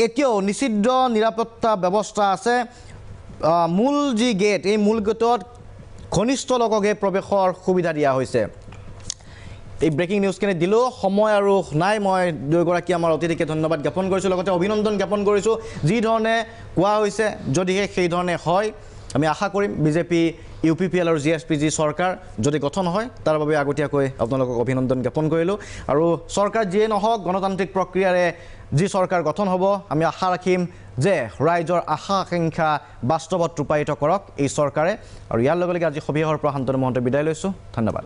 এতিয়াও নিষিদ্ধ নিৰাপত্তা ব্যৱস্থা আছে মূল যি গেট এই মূল গেটত ঘনিষ্ঠ লোককে প্ৰৱেশৰ সুবিধা দিয়া হৈছে এই ব্ৰেকিং নিউজখিনি দিলোঁ সময় আৰু নাই মই দুয়োগৰাকী আমাৰ অতিথিকে ধন্যবাদ জ্ঞাপন কৰিছোঁ লগতে অভিনন্দন জ্ঞাপন কৰিছোঁ যি ধৰণে কোৱা হৈছে যদিহে সেই ধৰণে হয় আমি আশা কৰিম বিজেপি ইউপিপিএল আৰু জিএছপি যি চৰকাৰ যদি গঠন হয় তাৰ বাবে আগতীয়াকৈ আপোনালোকক অভিনন্দন জ্ঞাপন কৰিলোঁ আৰু চৰকাৰ যিয়ে নহওক গণতান্ত্ৰিক প্ৰক্ৰিয়াৰে যি চৰকাৰ গঠন হ'ব আমি আশা ৰাখিম যে ৰাইজৰ আশা আকাংক্ষা বাস্তৱত ৰূপায়িত কৰক এই চৰকাৰে আৰু ইয়াৰ লগে লগে আজি সবিহৰ পৰা শান্তনু মহন্ত বিদায় লৈছোঁ ধন্যবাদ